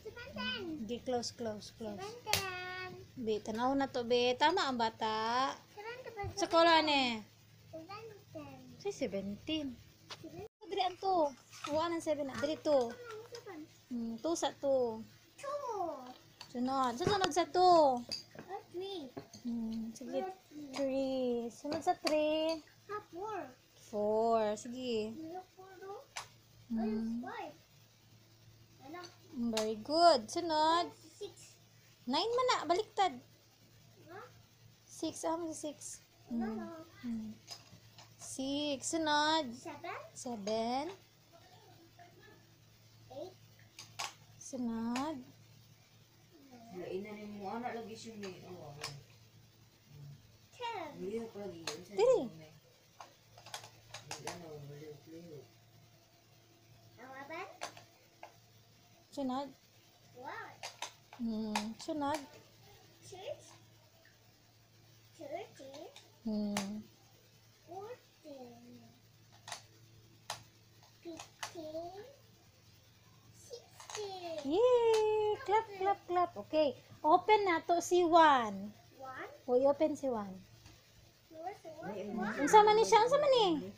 3. 7. Sige, close, close, close. 17. Be, tanaw na to, be. Tama ang bata. 17. Sa kola ne. 17. Say 17. Diri ang to. Huwag ng 7 na. Diri to. 2 sa 2. 2. Sunod. Sunod sa 2. 3. Sige. 3. Sunod sa 3. 4. 4. Sige. 5. Hmm. Ano? Very good. Sunod. 6. 9 man na. Baliktad. No? 6. Ako sa 6. No. 6. Sunod. 7. 7. 8. Sunod. Lain na rin mo anak lagi siya may. 10. Liho ko lagi yun. Dili. Ano, liho. 11. Sunod. 1. Sunod. 6. 13. 14. 15. 16. Yay! Clap, clap, clap. Okay. Open na to si 1. 1. Uy, open si 1. 1. Unsa man ni siya? Unsa man ni?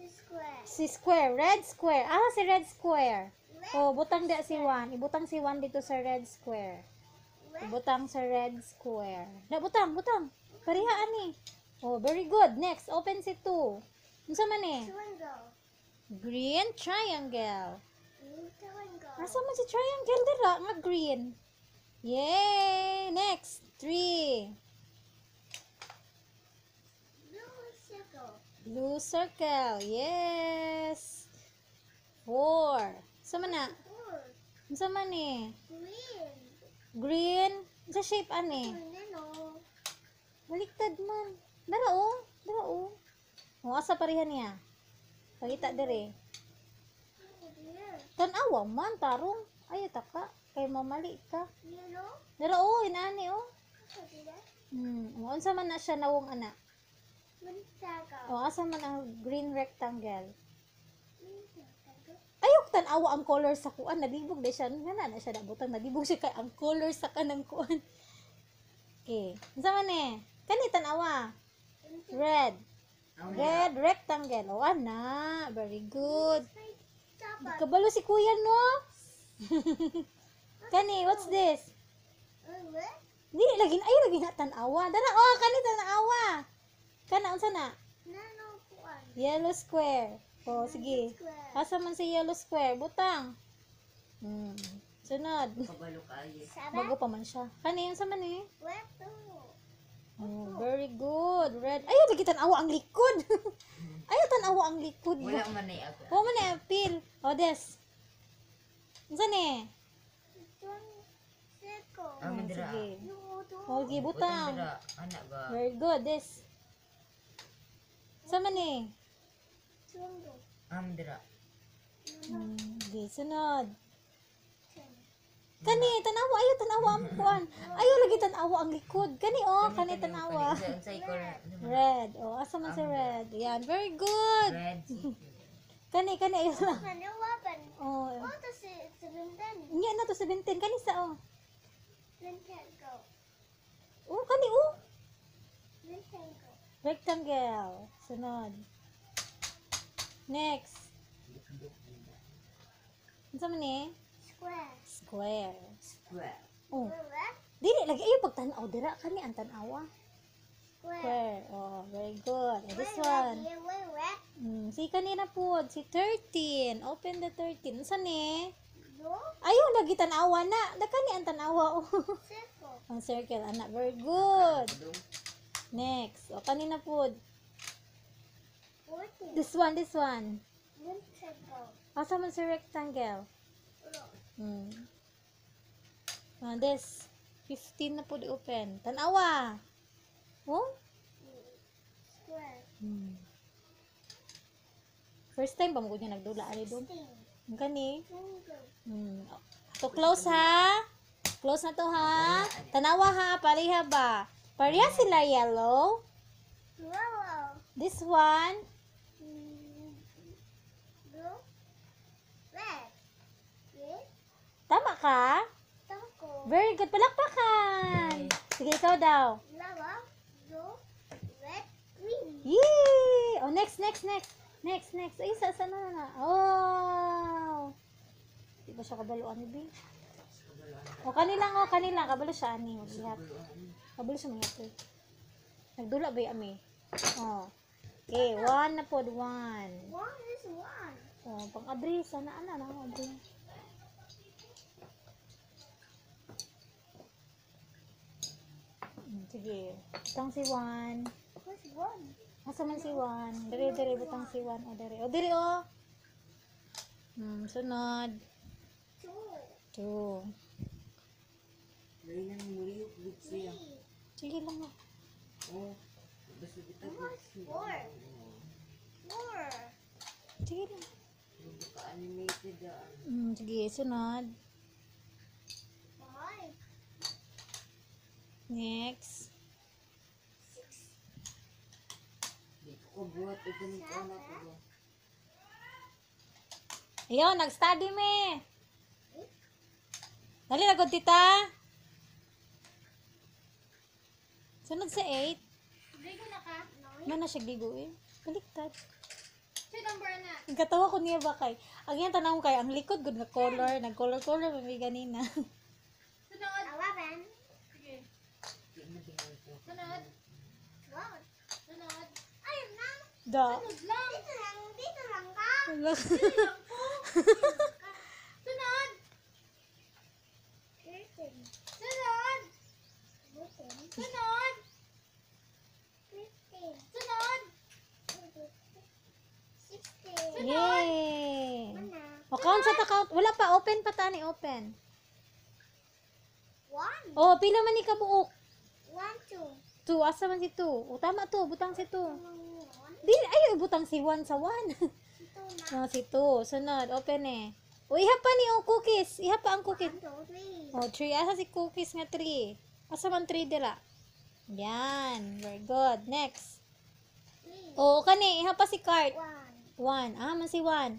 Square. Si square. Red square. Ah, si red square. Oh, butang dia si 1. Ibutang si 1 dito sa red square. Ibutang sa red square. Na, butang, butang. Parihaan ni. Oh, very good. Next, open si 2. Unsa man ni? Triangle. Green triangle. Triangle. Asa man si triangle dira nga green? Yay! Next, 3. Blue circle. Blue circle. Yes. 4. Sa man na? 4. Sa man ni? Green. Green. Sa shape ani? Yellow. Baliktad man. Dara oh. Dara oh. O asa pareha niya? Pagita dire. Tanawa man tarong. Ay taka. Kay mamali ka. Yellow. Dara oh, inani oh. Circle. Unsa man na siya nawong ana? Circle. O asa man ang green rectangle? Circle. Ayok tanawa ang color sa kuan, nadibog na siya. Nga na siya nabutang, nadibog siya kay ang color sa kanang kuan. Okay. Unsa man eh? Kani tanawa. Red. Red rectangle. O ana, very good. Dapat. Kabalo si kuya no? Kani, what's this? What? Dili lagi ay lagi na tanawa. Dara oh, kani tanawa. Kana unsa na? Nano kuan. Yellow square. O sige. Square. Asa man si yellow square? Butang. Sunod. Kabalo kayo. 7. Bago pa man siya. Kani unsa man eh? Where to? Oh, very good. Red. Ayaw lagi tanawa ang likod. Ayaw tanawa ang likod. Wala man na ako. Wa man eh pil. O des. Unsa ni? Circle. Ah, mandira. Sige. No, to. Okay, butang. Anak ba? Very good. Des. Sa man eh? Triangle. Mandira. Okay, sunod. 10. Kani, tanawa. Ayaw tanawa ang kuan. Ayaw lagi tanawa ang likod. Kani oh, kani tanawa. Unsay ko Red. Oh, asa man si red. Yan, very good. red. Kani, ayaw lang. Ano weapon? Oh, Oh, to si 17. Nya na to 17 kani sa oh. Rectangle. Oh, kani oh. Rectangle. Rectangle. Sunod. Next. Unsa man ni? Square. Square. Square. Oh, Square. dili lagi ayo pagtan-aw dira kani ang tan-awa. Square. Square. Oh, very good. And this Where, one. where? Si kanina po, si 13. Open the 13. Unsa ni? No. Ayaw lagi tan-awa na. Kani ang tan-awa oh. Circle. Ang circle anak. Very good. Next. O kanina po. 14. This one. Circle. Asa man si rectangle? Oh. This. 15 na po di open. Tanawa. Oh? Square. First time ba mo niya nagdula ani dum? 16. Ang kani? Triangle. To close ha. Close na to ha. Tanawa ha, pareha ba? Pareha sila yellow. Yellow. This one. Blue. Red. Red. Tama ka? Circle. Very good. Palakpakan. Sige, ikaw daw. Lava, blue, red, green. Yay! Oh, next. Ay, saan na. Oh! Di ba siya kabaluan ni B? O, kanilang. Kabalo siya, ani. Maghihap. Kabalo siya maghihap. Nagdula ba yung ami? Oh. Okay, 1 na po. 1. One is one. Oh, pang-abri. Sana, abri. Sige. Butang si Juan. What's one? Asa man si Juan? Dere, butang si Juan. O, dere. O, dere, o. Sunod. Two. 2. Lain ang muriok good siya. Sige lang, o. Oh, basta kita good siya. Four. Four. Sige lang. Hindi ka animated ah. Sige, sunod. Five. Next. Di ko kabuhat o ganun ko anak ko. Ayun, nag-study me. Dali na, good, tita. Sunod sa 8. Ligo na ka? Mana siya gigo eh. Baliktad. Say number na. Nagkatawa ko niya ba kay. Ang yan tanong kay, ang likod good na color. Nag-color may ganina. Sunod. 11. Sige. Di na binang ko. Sunod. 12. Sunod. Ayun na. Da. Sunod lang. Dito lang ka. Wala. Sunod. 13. Sunod. 14. Sunod. 15. Sunod. 16. Yay! Ano? O, count sa count. Wala pa, open pa tani, open. 1. O, pila man ni kabuok. 1, 2. 2, asa man si 2. O, tama to, butang si 2. 1. Di, ay, butang si 1 sa 1. Ito na. O, si 2. Sunod, open eh. O, ihap pa ni o cookies. Ihap pa ang cookies. 1, 2, 3. O, 3. Asa si cookies nga 3. Asa man 3 dira. Yan. Very good. Next. 3. O, kani, ihap pa si card. 1. 1. Ah, man si 1.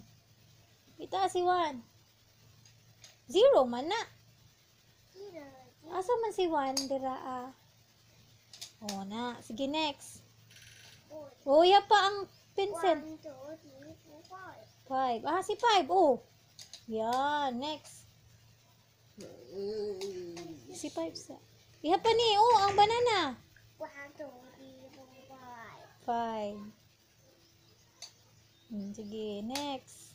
Ita si 1. 0 man na. 0. Asa man si 1 dira ah. O na. Sige, next. 4. O, ihap pa ang pencil. 1, 2, 3, 4, 5. 5. Ah, si 5. Oh. Yan. Next. Si 5 sa. Ihap pa ni. Oh, ang banana. 1, 2, 3, 4, 5. 5. Sige, next.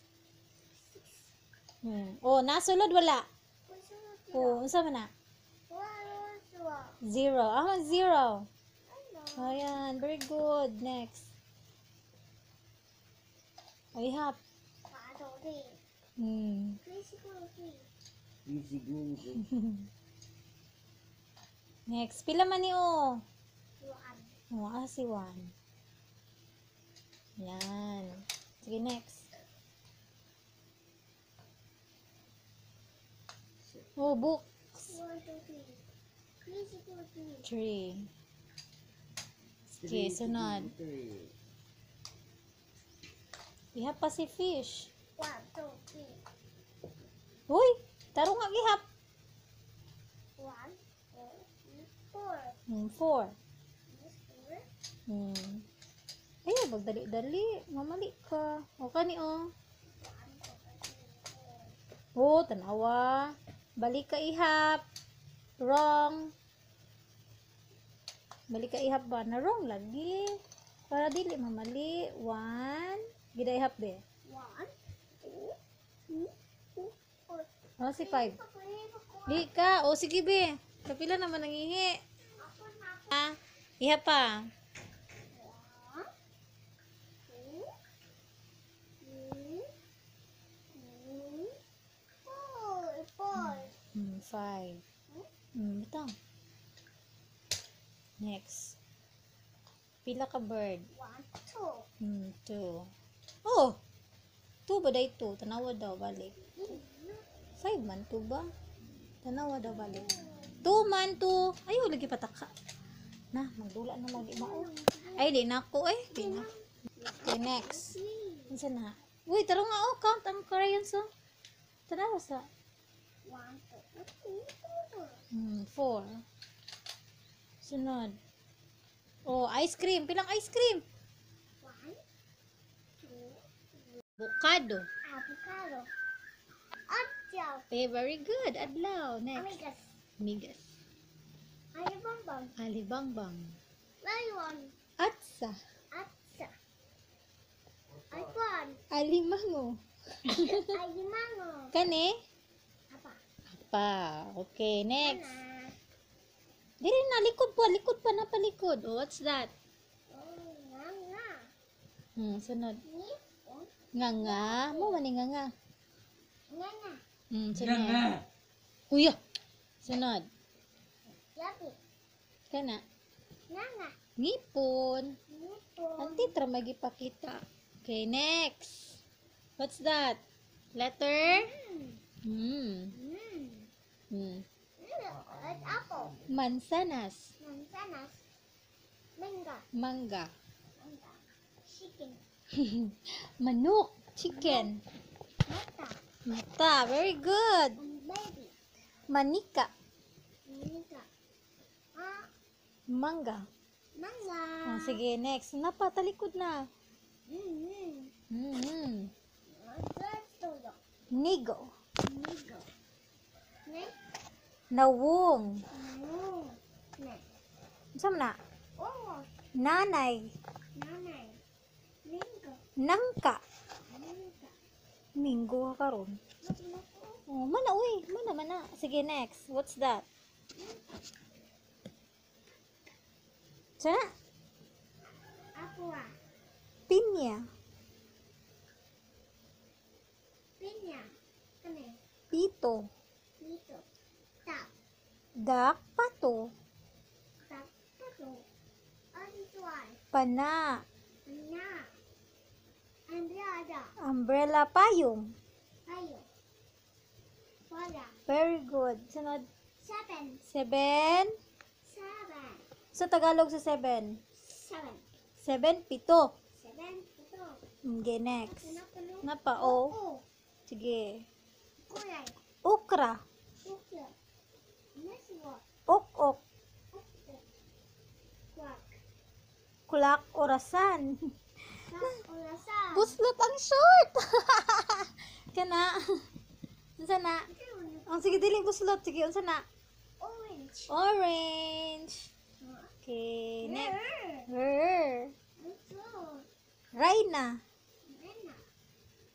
Oh, nasulod wala. Oh, unsa man na? 0. Ah, 0. Ayan, very good. Next. Oh, ihap. 1, 2, 3. Easy go. Next. Pila man ni oh. 1. Oh, ah, si 1. Yan. Sige, next. Oh, books. 1, 2, 3. 3. Sige, sunod. Ihap pa si fish. 1, 2, 3. Uy, tarong nga ihap. 1, 2, 3, 4. 4. 4. Ay, magdali-dali. Mamali ka. O, kani o. 1, 2, 3, 4. Oh, tanawa. Balik ka ihap. Wrong. Balik ka ihap ba? Na wrong lagi. Para dili mamali. 1. Gida ihap be. 1, 2, 3, 4. O, si 5. Di ka. O, sige be. Kapila naman nangihi. Ako na ako. Ah, ihap pa. 5. Ito. Next. Pila ka bird? 1, 2. 2. Oh! 2 ba day 2? Tanawa daw balik. 5 man 2 ba? Tanawa daw balik. 2 man 2. Ayaw lagi pataka. Na, magdula na lagi mao. Ay, di na ako eh. Di na. Okay, next. Isa na. Uy, taro nga oh. Count ang crayons oh. Tanawa sa. 1, 2, 4. Sunod. Oh, ice cream. Pilang ice cream? 1, 2, Avocado. avocado. Adjaw. Okay, very good. Adlaw. Next. Amigas. Migas. Alibambang. Alibangbang. Lion. Atsa. Atsa. iPhone. Alimango. Alimango. Kani? Apa? Pa. Okay, next. Ana. Dili na, likod po. Likod pa na palikod. Oh, what's that? Oh, nga. Sunod. Ni? Oh, Nga. Mo man ni nga. nga. Sunod. Kuya. Sunod. Yapi. Kana. Nga. Ngipon. Nipo. Anti tra magipakita. Okay, next. What's that? Letter? Hmm. At apple. Mansanas. Mansanas. Mangga. Mangga. Mangga. Chicken. Manok. Chicken. Mata. Mata. Very good. And baby. Manika. Manika. Mangga. Mangga. Oh, sige, next. Napatalikod na. Mm-hmm. Nigo. Nigo. Next. Nawong. No. Next. Saan na? Oh. Nanay. Nanay. Mingo. Nangka. Mingo. Minggo ka karon. Oh, mana uy. Mana. Sige, next. What's that? Saan na? Aqua. Pinya. Pinya. Kane. Pito. Dito. Tap. Dak. Pato. Tap. Pato. Antuan. Pana. Ana. Andrada. Umbrella. Payong. Ayo. Wala. Very good. Sunod. 7. 7. 7. Sa Tagalog sa 7. 7. 7, pito. 7. Ito. Okay, next. Puno. Napa, o. Oh. Sige. Kulay. Okra. Ukla. Neswa. Ok-ok. Ukla. Kwak. Kulak, orasan. Kwak. Orasan. Buslot ang short. Kana. Unsa na? Ang sige, dili buslot. Sige, unsa na? Orange. Orange. Okay, next. Her. Ito. Rhina. Nena.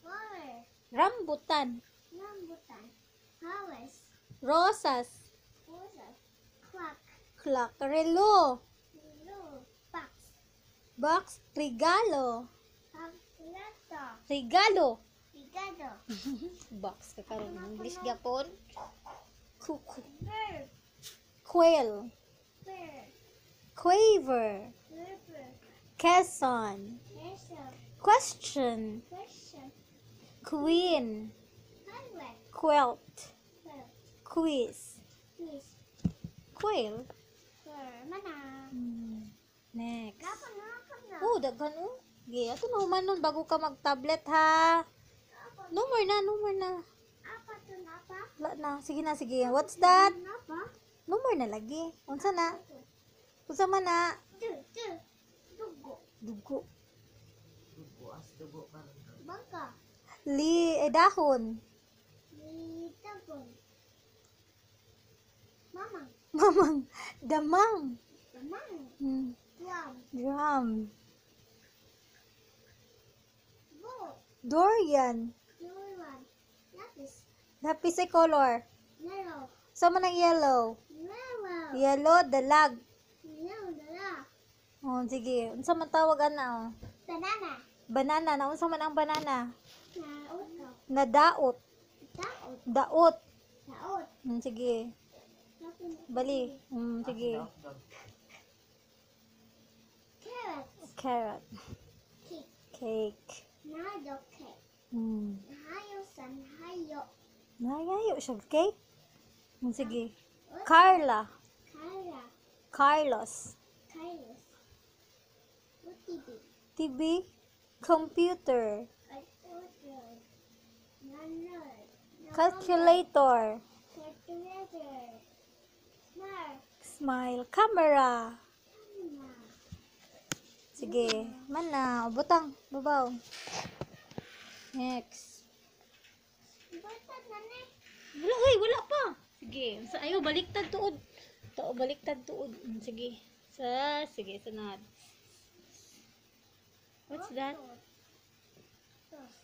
Flower. Rambutan. Rambutan. Flowers. Rosas. Roses. Clock. Clock. Relo. Blue. Box. Box. Regalo. Calculator. Regalo. Pigado. Box. Kakaroon ng English Japon. Kuku. Bird. Quail. Bird. Quaver. River. Quezon. Question. Question. Question. Queen. Highway. Quilt. Bird. Quiz. Quiz. Quail. Mana? Next. Dapat na. Oh, daghan oh. Okay, ato na humanon bago ka mag-tablet ha. No more na. Apa to na pa? Wala na. Sige na, sige. What's that? Na pa? No more na lagi. Unsa na? Unsa man na? Dugo. Dugo. Bangka. Dahon. Litagon. Mamang. Mamang. Damang. Damang. Drum. Drum. Boat. Durian. Luwan. Lapis. Lapis ay color. Narrow. Sama ng yellow. Narrow. Yellow, dalag. Narrow. Dala. Oh, sige. Unsa man tawag ana oh? Banana. Banana. Na unsa man ang banana? Nauto. Na daot. Daot. Daot. Daot. Sige. Bali. Sige. Carrot. Carrot. Cake. Cake. Nado cake. Hayo san hayo. Nayayo siya cake. Sige. Carla. Kara. Carlos. Kairos. UTB. TV. Computer. Calculator. Nanor. Calculator. Calculator. Another. Mark. Smile. Camera. Sige. Mana. O, butang. Babaw. Next. Butang na na. Wala, hey, wala pa. Sige. Ayaw, baliktad tuod. Baliktad tuod. Sige. Sige, sunod. What's that?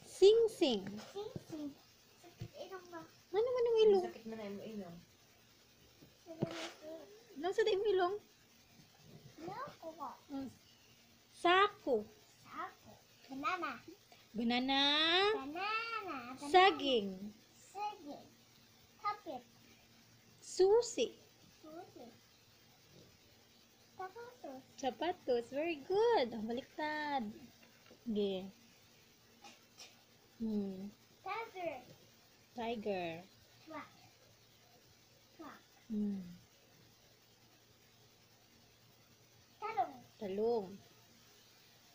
Sing-sing. Sing-sing. Sakit ilong ba? Ano man ang ilong? Sakit man na yung ilong. Nasa da yung ilong? Loko ko. Sako. Sako. Banana. Banana. Banana. Saging. Sige. Kapit. Susi. Susi. Tapatos. Sapatos. Very good. Baliktad. Sige. Tiger. Tiger. Rock. Rock. Talong. Talong.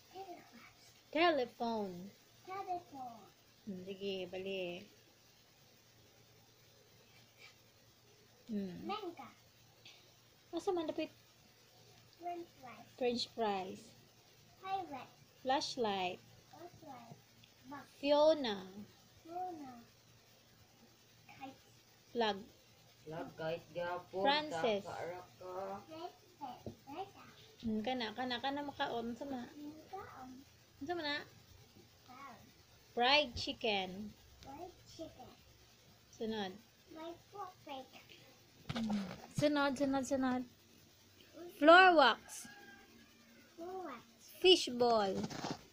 Telephone. Telephone. Telephone. Sige, bali. Manga. Asa man dapat French fries. French fries. Pirate. Flashlight. Flashlight. Box. Fiona. Luna. Kite. Flag. Lag kahit gapon. Francis. Kaarak ka. Red. Reda. Kana makaon sama. Mungkaon. Sama na. Cow. Fried chicken. White chicken. Sunod. White pork bacon. Sunod. Floor wax. What? Fishball.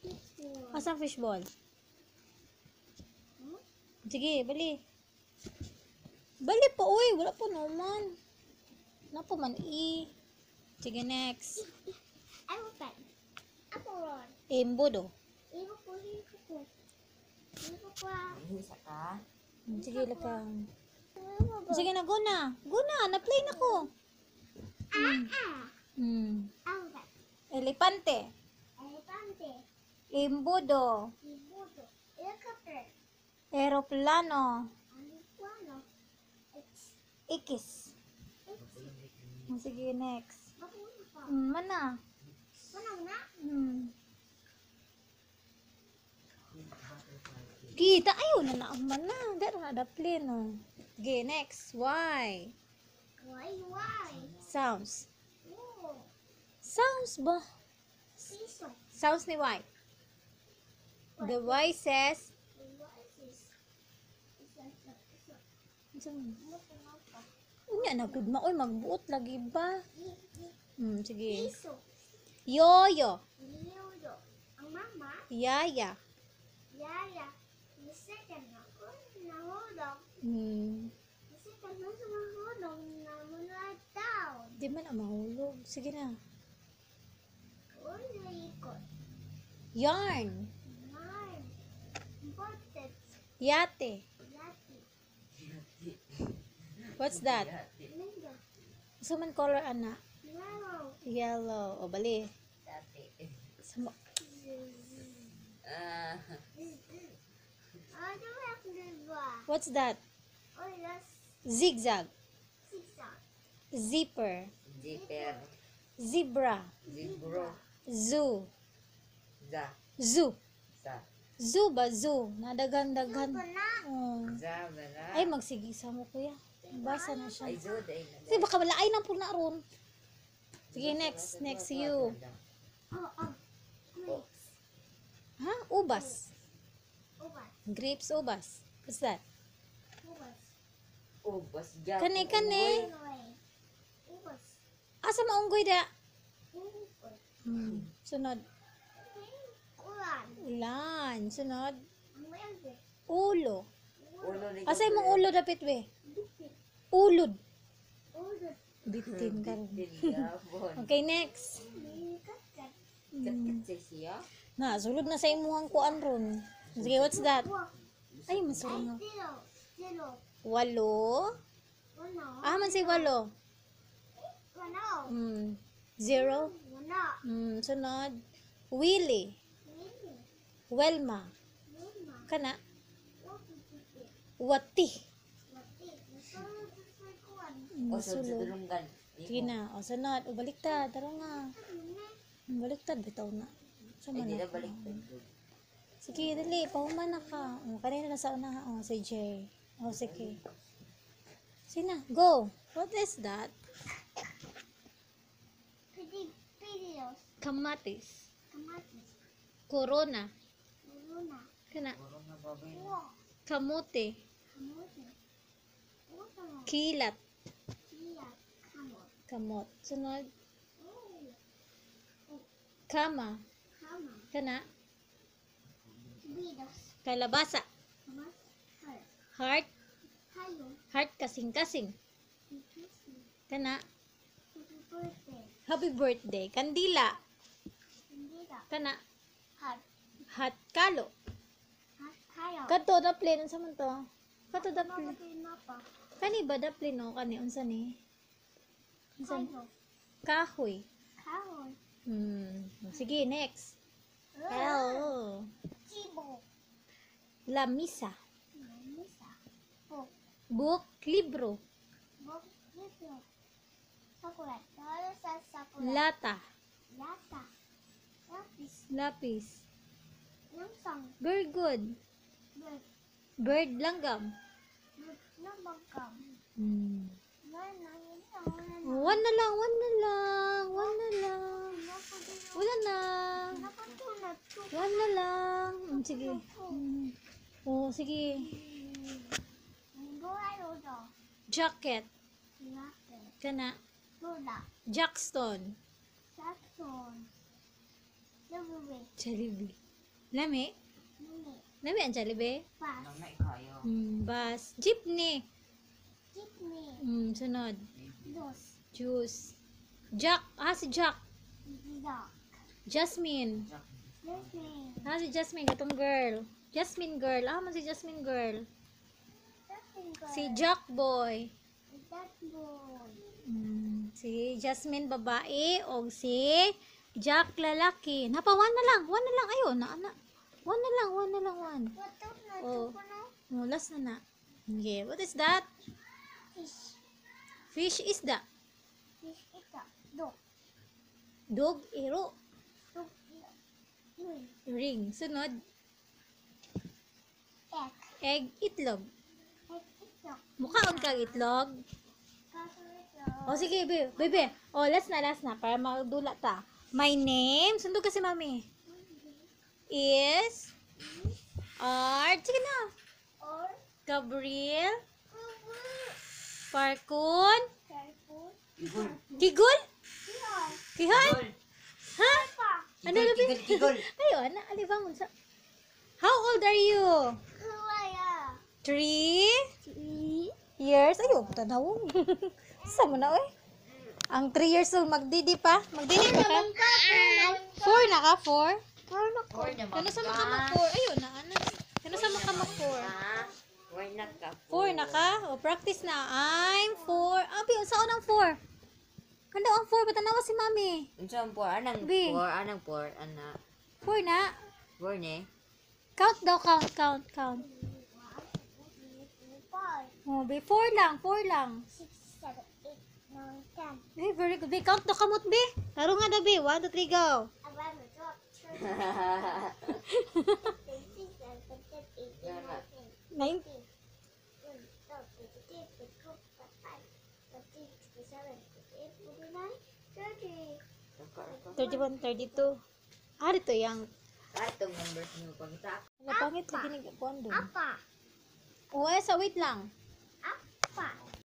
Picture. Asang fishball? Sige, bali. Bali pa, uy. Wala pa naman. Wala pa man, Sige, next. Elephant. Apple. Embudo. Ibu ko. Ibu ko. Isa ka. Sige, lakang. Sige na, go na. Go na, na-play na ko. Elephant. Elepante. Elefante. Embudo. Ibudo. Helicopter. Aeroplano. Alipuano. Ikis. Sige, next. Bakuna pa. Mana? Manang na. Kita, ayaw na naaman na. Dito na da-play, no. Sige, next. Y. Why? Sounds. Oh. Sounds ba? Season. Sounds ni Y. The Y says, What is this? unya na good ma. Uy, magbuot lagi ba? Sige. Piso. Yoyo. Liudo. Ang mama. Yaya. Yaya. The second ako. Nahulog. The second na sa mahulog. Namunod down. Di man na mahulog. Sige na. Ulo ikot. Yarn. Nine. Important. Yate. Yati. What's that? Lingo. Gusto man color, ana? Yellow. Yellow. O, bali. Dati. Sama. Ano yung diba? What's that? Oh, that's Zigzag. zigzag. Zipper. Zipper. Zebra. Zibro. Zoo. Za. Zoo. Sa. Zoo ba? Zoo. Nadagan-dagan. na. Oh. Za. Bala. Ay, magsigisa mo, kuya. Basa na siya. Ay, zod. Ay, Kasi baka malaay na po na ron. Sige, next. Next you. Grapes. Ha? Ubas. Ubas. Grapes, ubas. What's that? Ubas. Ubas. Japo. Kane. Ubas. Asa maunggoy da? Ubas. Sunod. Ulan. Ulan. Sunod. Ang mayroon. Ulo. Ulo ni Asa mong ulo dapit we? Dipit. Ulod. Ulod. Bitin ka ron. Gapon. Okay, next. Kat-kat. Kat-kat siya. Na, sulod na sa imuhang kuan ron. Sige, what's that? Walk. Ay, masulod na. Zero. Zero. Walo. Wano. Man say walo. Wano. Zero. Wano. Sunod. Willie. Lili. Welma. Lima. Kana. Wapipipit. Wati. Wati. Nasunod sa O sa Sulod. dulunggan. Sige na. O, sunod. O, baliktad. Taro nga. Baliktad. Bitaw na. Sama Hindi na. na balik. Sige, dali. Pahuman na ka. O, kanina na sa una. O, si Jay. O, sige. Sige na. Go. What is that? Videos. Kamatis. Kamatis. Corona. Corona. Kana. Puro na babay. Kamote. Kamote. Watermelon. Kilat. Chia. Kamot. Kamot. Sunod. Oh. Kama. Kama. Kana. Videos. Kalabasa. Kamat. Heart. Heart. Hayo. Heart kasing-kasing. Interesting. Kana. Happy birthday. Happy birthday. Kandila. Hindi Kana. Heart. Hat kalo. Heart. Hayo. Kato daplin unsa man to? Kato daplin. Mapatay mapa. Kani ba daplin no kani unsa ni? Unsa ni? Hayo. Kahoy. Kahoy. Sige, next. L. Chibo. Lamisa. Misa. Book. Book, libro. Book. Libro. Chocolate. Dalo sa chocolate. Lata. Lata. Lapis. Lapis. Langsang. Very good. Bird. Bird, langgam. Bird. Nabagkam. One na lang, one na lang, one na lang. Wala na. One na lang. Sige. Oh, sige. Jacket. Kana. Jackstone. Jollibee. Lami? Lami ang Jollibee? Nang na ikayo. Bus. Jeepney. Sunod. Juice. Jack. Si Jack. Jasmine. Si Jasmine. Gatong girl. Jasmine girl. Man si Jasmine girl. Si Jack boy. Si Jasmine babae. O si Jack lalaki. One na lang. One na lang. Ayun. One na lang. One na lang. One. Oh. Last na na. Okay. What is that? Fish is that? Dog, iro. Ring. Sunod. Egg, itlog. Mukhaon kang itlog. O sige, bebe. O, last na. Para magdula ta. My name, sundog kasi mami. Is Art. Sige na. Gabriel. Parkun. Igol. Kigol? Kihal? Igol. Ha? Ano Igol, labi? igol, igol. Ayun, alibangon sa... How old are you? 3 years? Ayun, tanawong. Sama na, oy. Ang 3 years old, magdidi pa. Magdidi pa ka? 4 na ka? 4? Four na Kano sa maka mag-4? Ayun na, ano? Kano sa maka mag-4? Four na ka. 4 na ka? O, practice na. I'm 4. Abi, saan ang 4? Kanda ang 4, ba't tanawa si mami? Unsa ang four? Anang Bi. four? Anang four? Ana. 4 na. Four ne? Count daw, count. Oh, be 4 lang, 4 lang. 6, 7, 8, 9, 10. Hey, very good. Be, count daw kamot, be. Taro nga daw, be. 1, 2, 3, go. 9, 31, 32. Dito yung... Atong numbers mo pagita. Napangit lagi nagkakuan doon. Apa? O, sa wait lang. Apa?